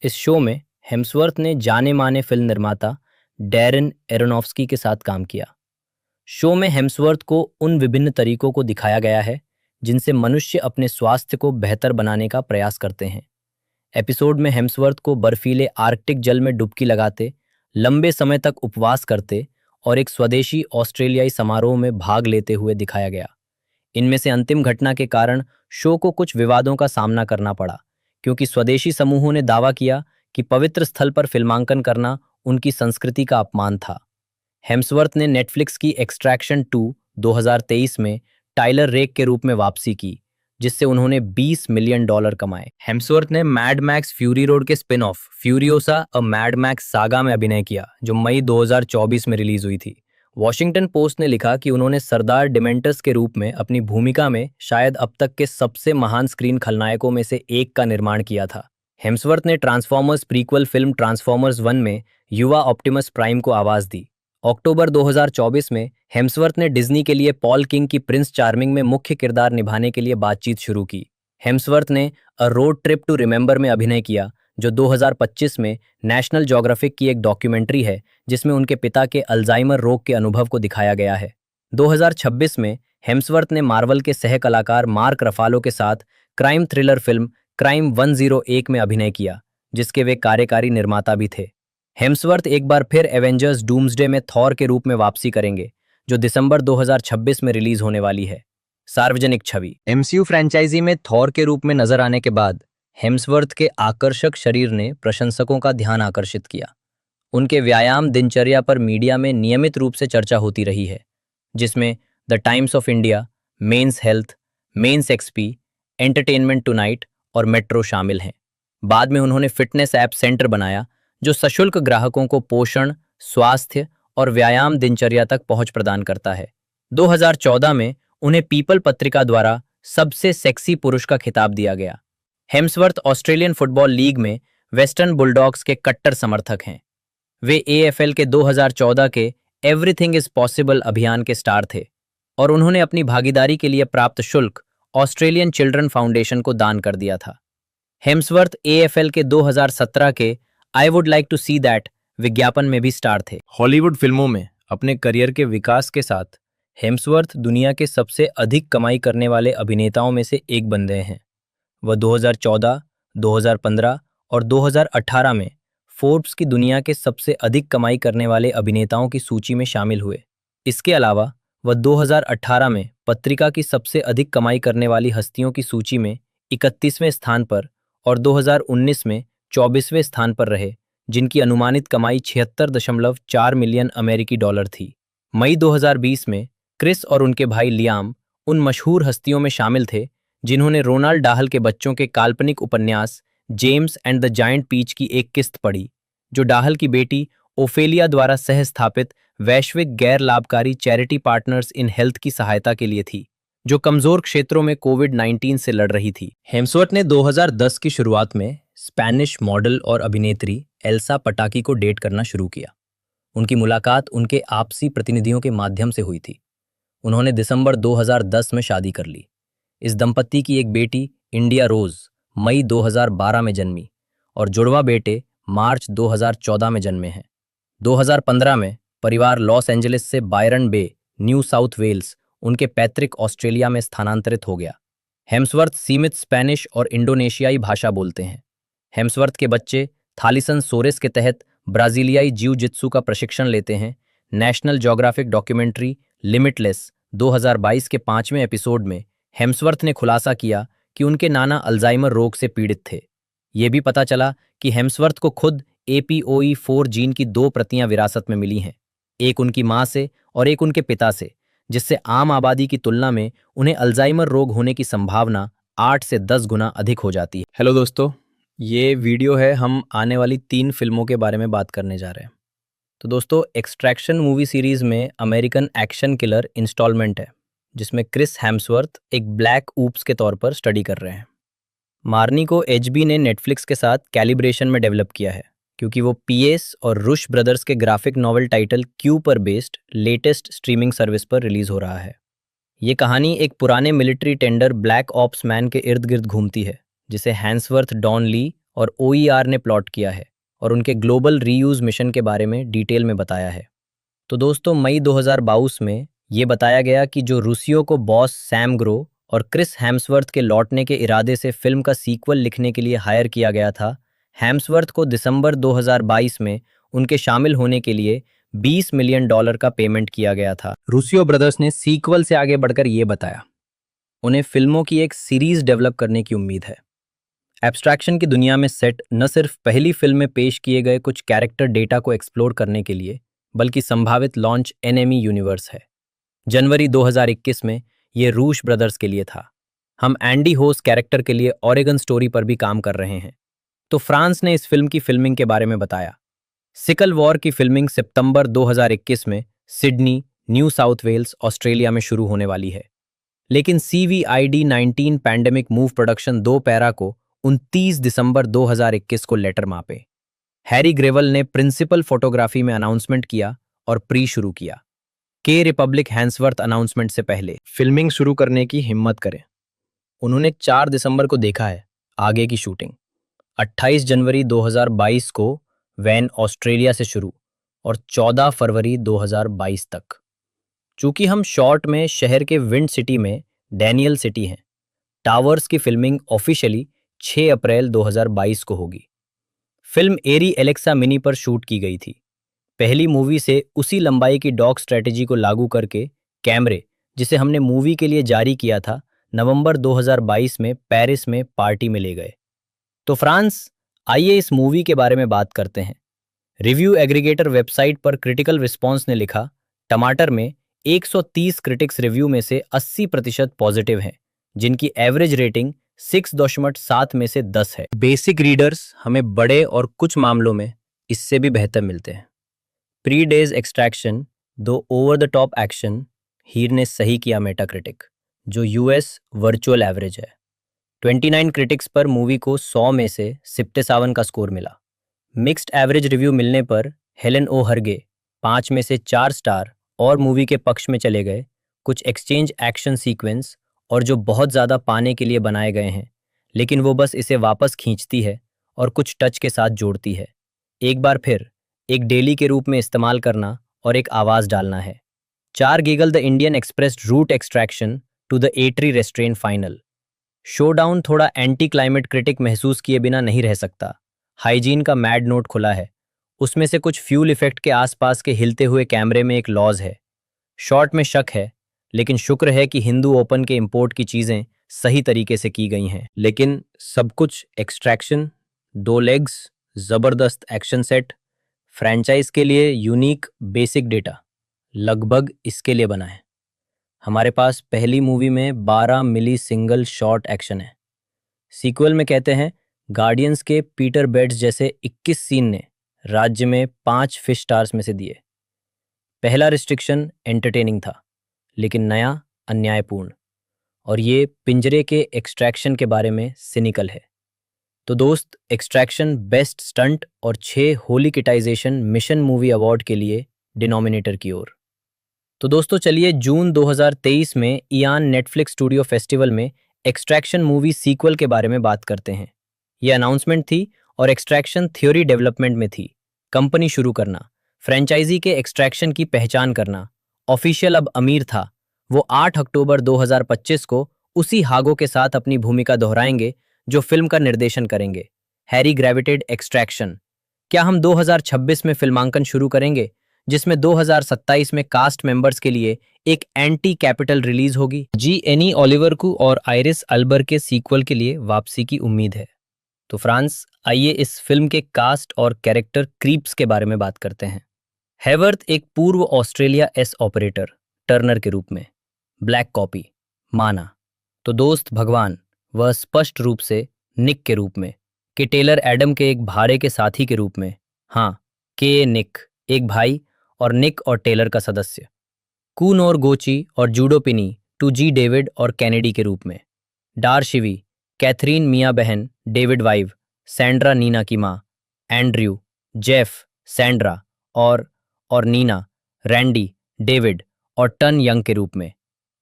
इस शो में हेम्सवर्थ ने जाने माने फिल्म निर्माता डैरेन एरोनॉफ्स्की के साथ काम किया। शो में हेम्सवर्थ को उन विभिन्न तरीकों को दिखाया गया है जिनसे मनुष्य अपने स्वास्थ्य को बेहतर बनाने का प्रयास करते हैं। एपिसोड में हेम्सवर्थ को बर्फीले आर्कटिक जल में डुबकी लगाते, लंबे समय तक उपवास करते और एक स्वदेशी ऑस्ट्रेलियाई समारोह में भाग लेते हुए दिखाया गया। इनमें से अंतिम घटना के कारण शो को कुछ विवादों का सामना करना पड़ा, क्योंकि स्वदेशी समूहों ने दावा किया कि पवित्र स्थल पर फिल्मांकन करना उनकी संस्कृति का अपमान था। हेम्सवर्थ ने नेटफ्लिक्स की एक्सट्रैक्शन 2 2023 में टाइलर रेक के रूप में वापसी की, जिससे उन्होंने $20 मिलियन कमाए। हेम्सवर्थ ने मैड मैक्स फ्यूरी रोड के spin off Furiosa a mad max saga में अभिनय किया, जो मई 2024 में रिलीज हुई थी। वॉशिंगटन पोस्ट ने लिखा कि उन्होंने सरदार डिमेंटस के रूप में अपनी भूमिका में शायद अब तक के सबसे महान स्क्रीन खलनायकों में से एक का निर्माण किया था। हेम्सवर्थ ने ट्रांसफॉर्मर्स प्रीक्वल फिल्म ट्रांसफॉर्मर्स 1 में युवा ऑप्टिमस प्राइम को आवाज दी। अक्टूबर 2024 में हेम्सवर्थ ने डिज्नी के लिए पॉल किंग की प्रिंस चार्मिंग में मुख्य किरदार निभाने के लिए बातचीत शुरू की। हेम्सवर्थ ने अ रोड ट्रिप टू रिमेंबर में अभिनय किया, जो 2025 में नेशनल ज्योग्राफिक की एक डॉक्यूमेंट्री है जिसमें उनके पिता के अल्जाइमर रोग के अनुभव को दिखाया गया है। 2026 में हेम्सवर्थ ने मार्वल के सह कलाकार मार्क रफालो के साथ क्राइम थ्रिलर फिल्म क्राइम 101 में अभिनय किया, जिसके वे कार्यकारी निर्माता भी थे। हेम्सवर्थ एक बार फिर एवेंजर्स डूम्सडे में थॉर के रूप में वापसी करेंगे, जो दिसंबर 2026 में रिलीज होने वाली है। सार्वजनिक छवि। एमसीयू फ्रेंचाइजी में थॉर के रूप में नजर आने के बाद हेम्सवर्थ के आकर्षक शरीर ने प्रशंसकों का ध्यान आकर्षित किया। उनके व्यायाम दिनचर्या पर मीडिया में नियमित रूप से चर्चा होती रही है, जिसमें the Times of India, Men's Health, Men's XP, Entertainment Tonight और मेट्रो शामिल हैं। बाद में उन्होंने फिटनेस ऐप सेंटर बनाया, जो सशुल्क ग्राहकों को पोषण, स्वास्थ्य और व्यायाम दिनचर्या तक पहुंच प्रदान करता है। 2014 में उन्हें पीपल पत्रिका द्वारा सबसे सेक्सी पुरुष का खिताब दिया गया। हेम्सवर्थ ऑस्ट्रेलियन फुटबॉल लीग में वेस्टर्न बुलडॉग्स के कट्टर समर्थक हैं। वे एएफएल के 2014 के एवरीथिंग इज पॉसिबल अभियान के स्टार थे और उन्होंने अपनी भागीदारी के लिए प्राप्त शुल्क ऑस्ट्रेलियन चिल्ड्रन फाउंडेशन को दान कर दिया था। हेम्सवर्थ एएफएल के 2017 के I would like to see that विज्ञापन में भी स्टार थे। हॉलीवुड फिल्मों में अपने करियर के विकास के साथ हेम्सवर्थ दुनिया के सबसे अधिक कमाई करने वाले अभिनेताओं में से एक बन गए हैं। वह 2014, 2015 और 2018 में फोर्ब्स की दुनिया के सबसे अधिक कमाई करने वाले अभिनेताओं की सूची में शामिल हुए। इसके अलावा वह 2018 में पत्रिका की सबसे अधिक कमाई करने वाली हस्तियों की सूची में 31वें स्थान पर और 2019 में 24वें स्थान पर रहे, जिनकी अनुमानित कमाई 76.4 मिलियन अमेरिकी डॉलर थी। मई 2020 में क्रिस और उनके भाई लियाम उन मशहूर हस्तियों में शामिल थे जिन्होंने रोनाल्ड डाहल के बच्चों के काल्पनिक उपन्यास James and the Giant Peach की एक किस्त पढ़ी, जो डाहल की बेटी ओफेलिया द्वारा सह स्थापित वैश्विक गैर लाभकारी चैरिटी पार्टनर्स इन हेल्थ की सहायता के लिए थी, जो कमजोर क्षेत्रों में कोविड-19 से लड़ रही थी। हेम्सवर्थ ने 2010 की शुरुआत में स्पेनिश मॉडल और अभिनेत्री एल्सा पटाकी को डेट करना शुरू किया। उनकी मुलाकात उनके आपसी प्रतिनिधियों के माध्यम से हुई थी। उन्होंने दिसंबर 2010 में शादी कर ली। इस दंपत्ति की एक बेटी इंडिया रोज मई 2012 में जन्मी और जुड़वा बेटे मार्च 2014 में जन्मे हैं। 2015 में परिवार लॉस एंजलिस से बायरन बे, न्यू साउथ वेल्स, उनके पैतृक ऑस्ट्रेलिया में स्थानांतरित हो गया। हेम्सवर्थ सीमित स्पेनिश और इंडोनेशियाई भाषा बोलते हैं। हेम्सवर्थ के बच्चे थालिसन सोरेस के तहत ब्राजीलियाई जिउ जित्सु का प्रशिक्षण लेते हैं। नेशनल ज्योग्राफिक डॉक्यूमेंट्री लिमिटलेस 2022 के 5वें एपिसोड में हेम्सवर्थ ने खुलासा किया कि उनके नाना अल्जाइमर रोग से पीड़ित थे। ये भी पता चला कि हेम्सवर्थ को खुद APOE4 जीन की 2 प्रतियां विरासत में मिली हैं, एक उनकी मां से और एक उनके पिता से, जिससे आम आबादी की तुलना में उन्हें अल्जाइमर रोग होने की संभावना 8 से 10 गुना अधिक हो जाती है। हेलो दोस्तों, ये वीडियो है, हम आने वाली 3 फिल्मों के बारे में बात करने जा रहे हैं। तो दोस्तों, एक्सट्रैक्शन मूवी सीरीज में अमेरिकन एक्शन किलर इंस्टॉलमेंट है, जिसमें क्रिस हेम्सवर्थ एक ब्लैक ऊप्स के तौर पर स्टडी कर रहे हैं। मार्नी को एचबी ने नेटफ्लिक्स के साथ कैलिब्रेशन में डेवलप किया है, क्योंकि वो पीएस और रुश ब्रदर्स के ग्राफिक नॉवल टाइटल क्यू पर बेस्ड लेटेस्ट स्ट्रीमिंग सर्विस पर रिलीज हो रहा है। ये कहानी एक पुराने military tender black ops man के इर्द गिर्द घूमती है, जिसे हैंसवर्थ डॉन ली और OER ने प्लॉट किया है और उनके ग्लोबल रीयूज मिशन के बारे में डिटेल में बताया है। तो दोस्तों, मई 2022 में ये बताया गया कि जो रूसियों को बॉस सैम ग्रो और क्रिस हेम्सवर्थ के लौटने के इरादे से फिल्म का सीक्वल लिखने के लिए हायर किया गया था, हेम्सवर्थ को दिसंबर 2022 में उनके शामिल होने के लिए $20 मिलियन का पेमेंट किया गया था। रूसियो ब्रदर्स ने सीक्वल से आगे बढ़कर ये बताया, उन्हें फिल्मों की एक सीरीज डेवलप करने की उम्मीद है। एब्स्ट्रैक्शन की दुनिया में सेट न सिर्फ पहली फिल्म में पेश किए गए कुछ कैरेक्टर डेटा को एक्सप्लोर करने के लिए, बल्कि संभावित लॉन्च एनएमई यूनिवर्स है। जनवरी 2021 में ये रूश ब्रदर्स के लिए था। हम एंडी होस कैरेक्टर के लिए ऑरेगन स्टोरी पर भी काम कर रहे हैं। तो फ्रांस ने इस फिल्म की फिल्मिंग के बारे में बताया। सिकल वॉर की फिल्मिंग सितंबर 2021 में Sydney, New South Wales, Australia में शुरू होने वाली है, लेकिन COVID-19 pandemic move production 2 para को 29 दिसंबर 2021 को लेटर मापे। हैरी ग्रेवल ने प्रिंसिपल फोटोग्राफी में अनाउंसमेंट किया और प्री शुरू किया। के रिपब्लिक हैंसवर्थ अनाउंसमेंट से पहले फिल्मिंग शुरू करने की हिम्मत करें। उन्होंने 4 दिसंबर को देखा है आगे की शूटिंग। 28 जनवरी 2022 को वैन ऑस्ट्रेलिया से शुरू और 14 फरवरी 2022 तक। चूंकि हम शॉर्ट में शहर के विंड सिटी में डैनियल सिटी हैं, टावर्स की फिल्मिंग ऑफिशियली 6 अप्रैल 2022 को होगी। फिल्म एरी एलेक्सा मिनी पर शूट की गई थी। पहली मूवी से उसी लंबाई की डॉक स्ट्रेटेजी को लागू करके कैमरे, जिसे हमने मूवी के लिए जारी किया था, नवंबर 2022 में पेरिस में पार्टी में ले गए। तो फ्रांस, आइए इस मूवी के बारे में बात करते हैं। रिव्यू एग्रीगेटर वेबसाइट पर क्रिटिकल रिस्पॉन्स ने लिखा, टमाटर में 130 क्रिटिक्स रिव्यू में से 80% पॉजिटिव हैं, जिनकी एवरेज रेटिंग 6.7 में से 10 है। बेसिक रीडर्स हमें बड़े और कुछ मामलों में इससे भी बेहतर मिलते हैं। प्री डेज एक्सट्रैक्शन, दो ओवर द टॉप एक्शन, हीर ने सही किया मेटाक्रिटिक, जो US वर्चुअल एवरेज है। 29 क्रिटिक्स पर मूवी को 100 में से 57 का स्कोर मिला। मिक्स्ड एवरेज रिव्यू मिलने पर हेलन ओ हर्गे 5 में से 4 स्टार और मूवी के पक्ष में चले गए। कुछ एक्सचेंज एक्शन सीक्वेंस और जो बहुत ज़्यादा पाने के लिए बनाए गए हैं, लेकिन वो बस इसे वापस खींचती है और कुछ टच के साथ जोड़ती है। एक बार फिर एक डेली के रूप में इस्तेमाल करना और एक आवाज़ डालना है। 4 गीगल the Indian Express root extraction to the एट्री रेस्ट्रेन फाइनल। शोडाउन थोड़ा एंटी क्लाइमेट क्रिटिक महसूस किए बिना नहीं रह सकता। हाइजीन का मैड नोट खुला है। उसमें से कुछ फ्यूल इफेक्ट के आसपास के हिलते हुए कैमरे में एक लॉज है। शॉट में शक है, लेकिन शुक्र है कि हिंदू ओपन के इंपोर्ट की चीज़ें सही तरीके से की गई हैं। लेकिन सब कुछ एक्सट्रैक्शन, 2 लेग्स, ज़बरदस्त एक्शन सेट, फ्रेंचाइज के लिए यूनिक बेसिक डेटा, लगभग इसके लिए बना है। हमारे पास पहली मूवी में 12 मिली सिंगल शॉट एक्शन है। सीक्वल में कहते हैं गार्डियंस के पीटर बेड्स जैसे 21 सीन ने राज्य में 5 फिश स्टार्स में से दिए। पहला रिस्ट्रिक्शन एंटरटेनिंग था, लेकिन नया अन्यायपूर्ण, और ये पिंजरे के एक्सट्रैक्शन के बारे में सिनिकल है। तो दोस्त, एक्सट्रैक्शन बेस्ट स्टंट और 6 होली किटाइजेशन मिशन मूवी अवार्ड के लिए डिनोमिनेटर की ओर। तो दोस्तों, चलिए जून 2023 में इयान नेटफ्लिक्स स्टूडियो फेस्टिवल में एक्सट्रैक्शन मूवी सीक्वल के बारे में बात करते हैं। ये अनाउंसमेंट थी और एक्सट्रैक्शन थ्योरी डेवलपमेंट में थी। कंपनी शुरू करना, फ्रेंचाइजी के एक्सट्रैक्शन की पहचान करना। ऑफिशियल अब अमीर था। वो 8 अक्टूबर 2025 को उसी हागो के साथ अपनी भूमिका दोहराएंगे जो फिल्म का निर्देशन करेंगे। हैरी ग्रेविटेड एक्सट्रैक्शन। क्या हम 2026 में फिल्मांकन शुरू करेंगे, जिसमें 2027 में कास्ट मेंबर्स के लिए एक एंटी कैपिटल रिलीज होगी? जी एनी ऑलिवर कू और आइरिस अल्बर के सीक्वल के लिए वापसी की उम्मीद है। तो फ्रांस, आइए इस फिल्म के कास्ट और कैरेक्टर क्रीप्स के बारे में बात करते हैं। हेवर्थ एक पूर्व ऑस्ट्रेलिया एस ऑपरेटर टर्नर के रूप में, ब्लैक कॉपी माना। तो दोस्त भगवान, वह स्पष्ट रूप से निक के रूप में, कि टेलर एडम के एक भाड़े के साथी के रूप में, हाँ, के निक एक भाई और निक और टेलर का सदस्य, कून और गोची और जूडोपिनी टू जी डेविड और कैनेडी के रूप में, डार्शिवी कैथरीन मिया बहन डेविड वाइव, सैंड्रा नीना की माँ, एंड्रयू जेफ सैंड्रा और नीना रैंडी डेविड और टन यंग के रूप में,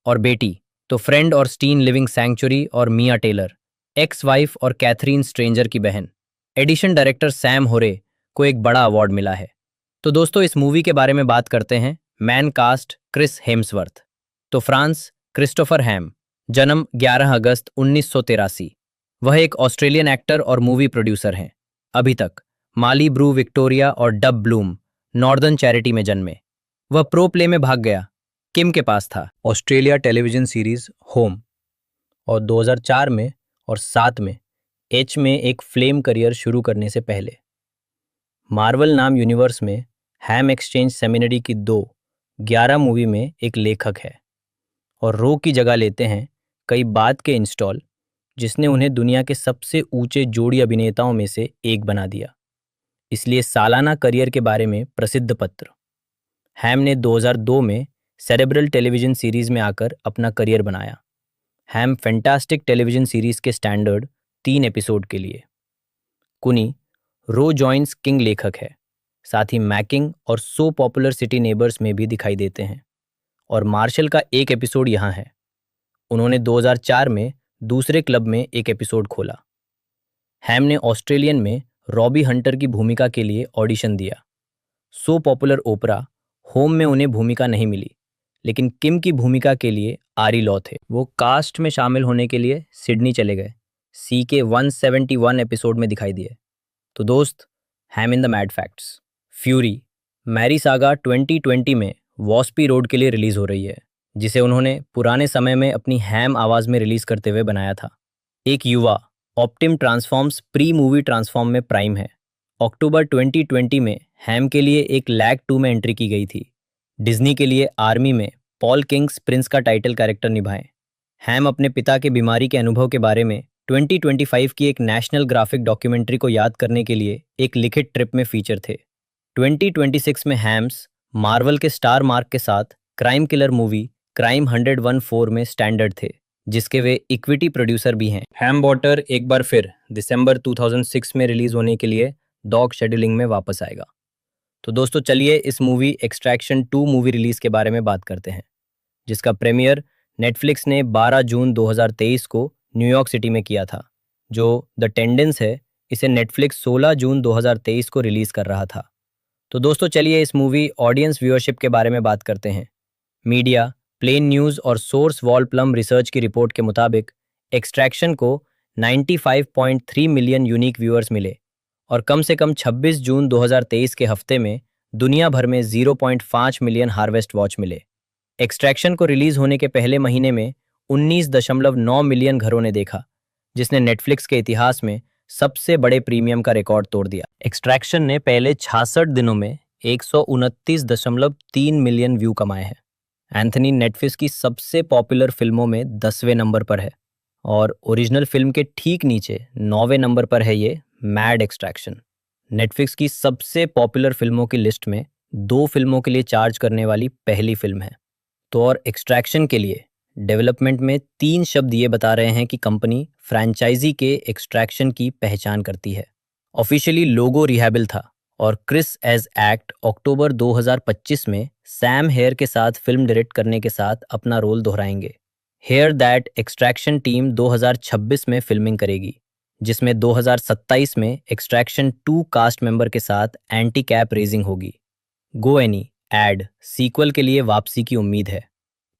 और बेटी तो फ्रेंड और स्टीन लिविंग सैंक्चुरी और मिया टेलर, एक्स वाइफ और कैथरीन स्ट्रेंजर की बहन। एडिशन डायरेक्टर सैम होरे को एक बड़ा अवार्ड मिला है। तो दोस्तों इस मूवी के बारे में बात करते हैं। Main cast Chris Hemsworth. तो फ्रांस, क्रिस्टोफर हैम, जन्म 11 अगस्त 1983। वह एक ऑस्ट्रेलियन एक्टर और मूवी प्रोड्यूसर हैं। अभी तक माली ब्रू विक्टोरिया और डब ब्लूम नॉर्दर्न चैरिटी में जन्मे। वह प्रो प्ले में भाग गया, किम के पास था, ऑस्ट्रेलिया टेलीविजन सीरीज होम, और 2004 में और 7 में एच में एक फ्लेम करियर शुरू करने से पहले मार्वल नाम यूनिवर्स में हैम एक्सचेंज सेमिनरी की 11 मूवी में एक लेखक है और रो की जगह लेते हैं कई बाद के इंस्टॉल, जिसने उन्हें दुनिया के सबसे ऊंचे जोड़ी अभिनेताओं में से एक बना दिया। इसलिए सालाना करियर के बारे में प्रसिद्ध पत्र। हैम ने 2002 में सेरेब्रल टेलीविजन सीरीज में आकर अपना करियर बनाया। हैम फैंटास्टिक टेलीविजन सीरीज के स्टैंडर्ड 3 एपिसोड के लिए। कुनी रो जॉइंस किंग लेखक है, साथ ही मैकिंग और सो पॉपुलर सिटी नेबर्स में भी दिखाई देते हैं, और मार्शल का एक एपिसोड यहाँ है। उन्होंने 2004 में दूसरे क्लब में एक एपिसोड खोला। हैम ने ऑस्ट्रेलियन में रॉबी हंटर की भूमिका के लिए ऑडिशन दिया। सो पॉपुलर ओपरा होम में उन्हें भूमिका नहीं मिली, लेकिन किम की भूमिका के लिए आरी लॉ थे। वो कास्ट में शामिल होने के लिए सिडनी चले गए। सी के 171 एपिसोड में दिखाई दिए। तो दोस्त, हैम in the mad facts. Fury Mary saga 2020 में वॉस्पी रोड के लिए रिलीज हो रही है, जिसे उन्होंने पुराने समय में अपनी हैम आवाज में रिलीज करते हुए बनाया था। एक युवा ऑप्टिम ट्रांसफॉर्म्स प्री मूवी ट्रांसफॉर्म में प्राइम है। अक्टूबर 2020 में हैम के लिए एक लैग 2 में एंट्री की गई थी। डिज्नी के लिए आर्मी में पॉल किंग्स प्रिंस का टाइटल कैरेक्टर निभाएं। हैम अपने पिता के बीमारी के अनुभव के बारे में 2025 की एक नेशनल ग्राफिक डॉक्यूमेंट्री को याद करने के लिए एक लिखित ट्रिप में फीचर थे। 2026 में हैम्स मार्वल के स्टार मार्क के साथ क्राइम किलर मूवी क्राइम 114 में स्टैंडर्ड थे, जिसके वे इक्विटी प्रोड्यूसर भी हैं। हैम वॉटर एक बार फिर दिसंबर 2006 में रिलीज होने के लिए डॉग शेड्यूलिंग में वापस आएगा। तो दोस्तों चलिए इस मूवी एक्सट्रैक्शन 2 मूवी रिलीज के बारे में बात करते हैं, जिसका प्रीमियर नेटफ्लिक्स ने 12 जून 2023 को न्यूयॉर्क सिटी में किया था। जो द टेंडेंस है, इसे नेटफ्लिक्स 16 जून 2023 को रिलीज कर रहा था। तो दोस्तों चलिए इस मूवी ऑडियंस व्यूअरशिप के बारे में बात करते हैं। मीडिया, प्लेन न्यूज़ और सोर्स वॉल प्लम रिसर्च की रिपोर्ट के मुताबिक एक्सट्रैक्शन को 95.3 मिलियन यूनिक व्यूअर्स मिले और कम से कम 26 जून 2023 के हफ्ते में दुनिया भर में 0.5 मिलियन हार्वेस्ट वॉच मिले। एक्सट्रैक्शन को रिलीज होने के पहले महीने में 19.9 मिलियन घरों ने देखा, जिसने नेटफ्लिक्स के इतिहास में सबसे बड़े प्रीमियम का रिकॉर्ड तोड़ दिया। एक्सट्रैक्शन ने पहले 66 दिनों में 129.3 मिलियन व्यू कमाए हैं। एंथनी नेटफ्लिक्स की सबसे पॉपुलर फिल्मों में 10वें नंबर पर है और ओरिजिनल फिल्म के ठीक नीचे 9वें नंबर पर है ये मैड एक्सट्रैक्शन। नेटफ्लिक्स की सबसे पॉपुलर फिल्मों की लिस्ट में 2 फिल्मों के लिए चार्ज करने वाली पहली फिल्म है। तो और एक्सट्रैक्शन के लिए डेवलपमेंट में 3 शब्द ये बता रहे हैं कि कंपनी फ्रैंचाइजी के एक्सट्रैक्शन की पहचान करती है। ऑफिशियली लोगो रिहैबिल था और क्रिस एज एक्ट अक्टूबर 2025 में सैम हेयर के साथ फिल्म डायरेक्ट करने के साथ अपना रोल दोहराएंगे। हेयर दैट एक्सट्रैक्शन टीम 2026 में फिल्मिंग करेगी, जिसमें 2027 में एक्सट्रैक्शन 2 कास्ट मेंबर के साथ एंटी कैप रेजिंग होगी। गो एनी एड सीक्वल के लिए वापसी की उम्मीद है।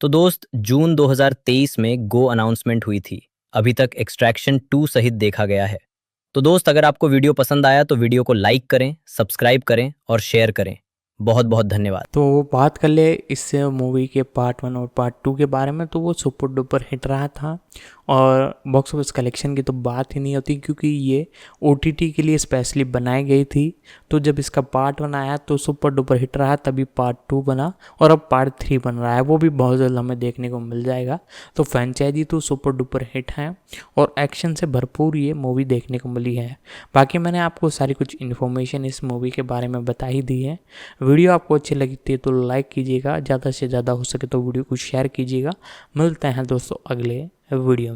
तो दोस्त, जून 2023 में गो अनाउंसमेंट हुई थी। अभी तक एक्सट्रैक्शन 2 सहित देखा गया है। तो दोस्त, अगर आपको वीडियो पसंद आया तो वीडियो को लाइक करें, सब्सक्राइब करें और शेयर करें। बहुत बहुत धन्यवाद। तो बात कर ले इस मूवी के पार्ट 1 और पार्ट 2 के बारे में, तो वो सुपर डुपर हिट रहा था और बॉक्स ऑफिस कलेक्शन की तो बात ही नहीं होती, क्योंकि ये OTT के लिए स्पेशली बनाई गई थी। तो जब इसका पार्ट 1 आया तो सुपर डुपर हिट रहा, तभी पार्ट 2 बना और अब पार्ट 3 बन रहा है, वो भी बहुत जल्द हमें देखने को मिल जाएगा। तो फ्रेंचाइजी तो सुपर डुपर हिट है और एक्शन से भरपूर ये मूवी देखने को मिली है। बाकी मैंने आपको सारी कुछ इन्फॉर्मेशन इस मूवी के बारे में बता ही दी है। वीडियो आपको अच्छी लगती है तो लाइक कीजिएगा, ज़्यादा से ज़्यादा हो सके तो वीडियो को शेयर कीजिएगा। मिलते हैं दोस्तों अगले वीडियो में।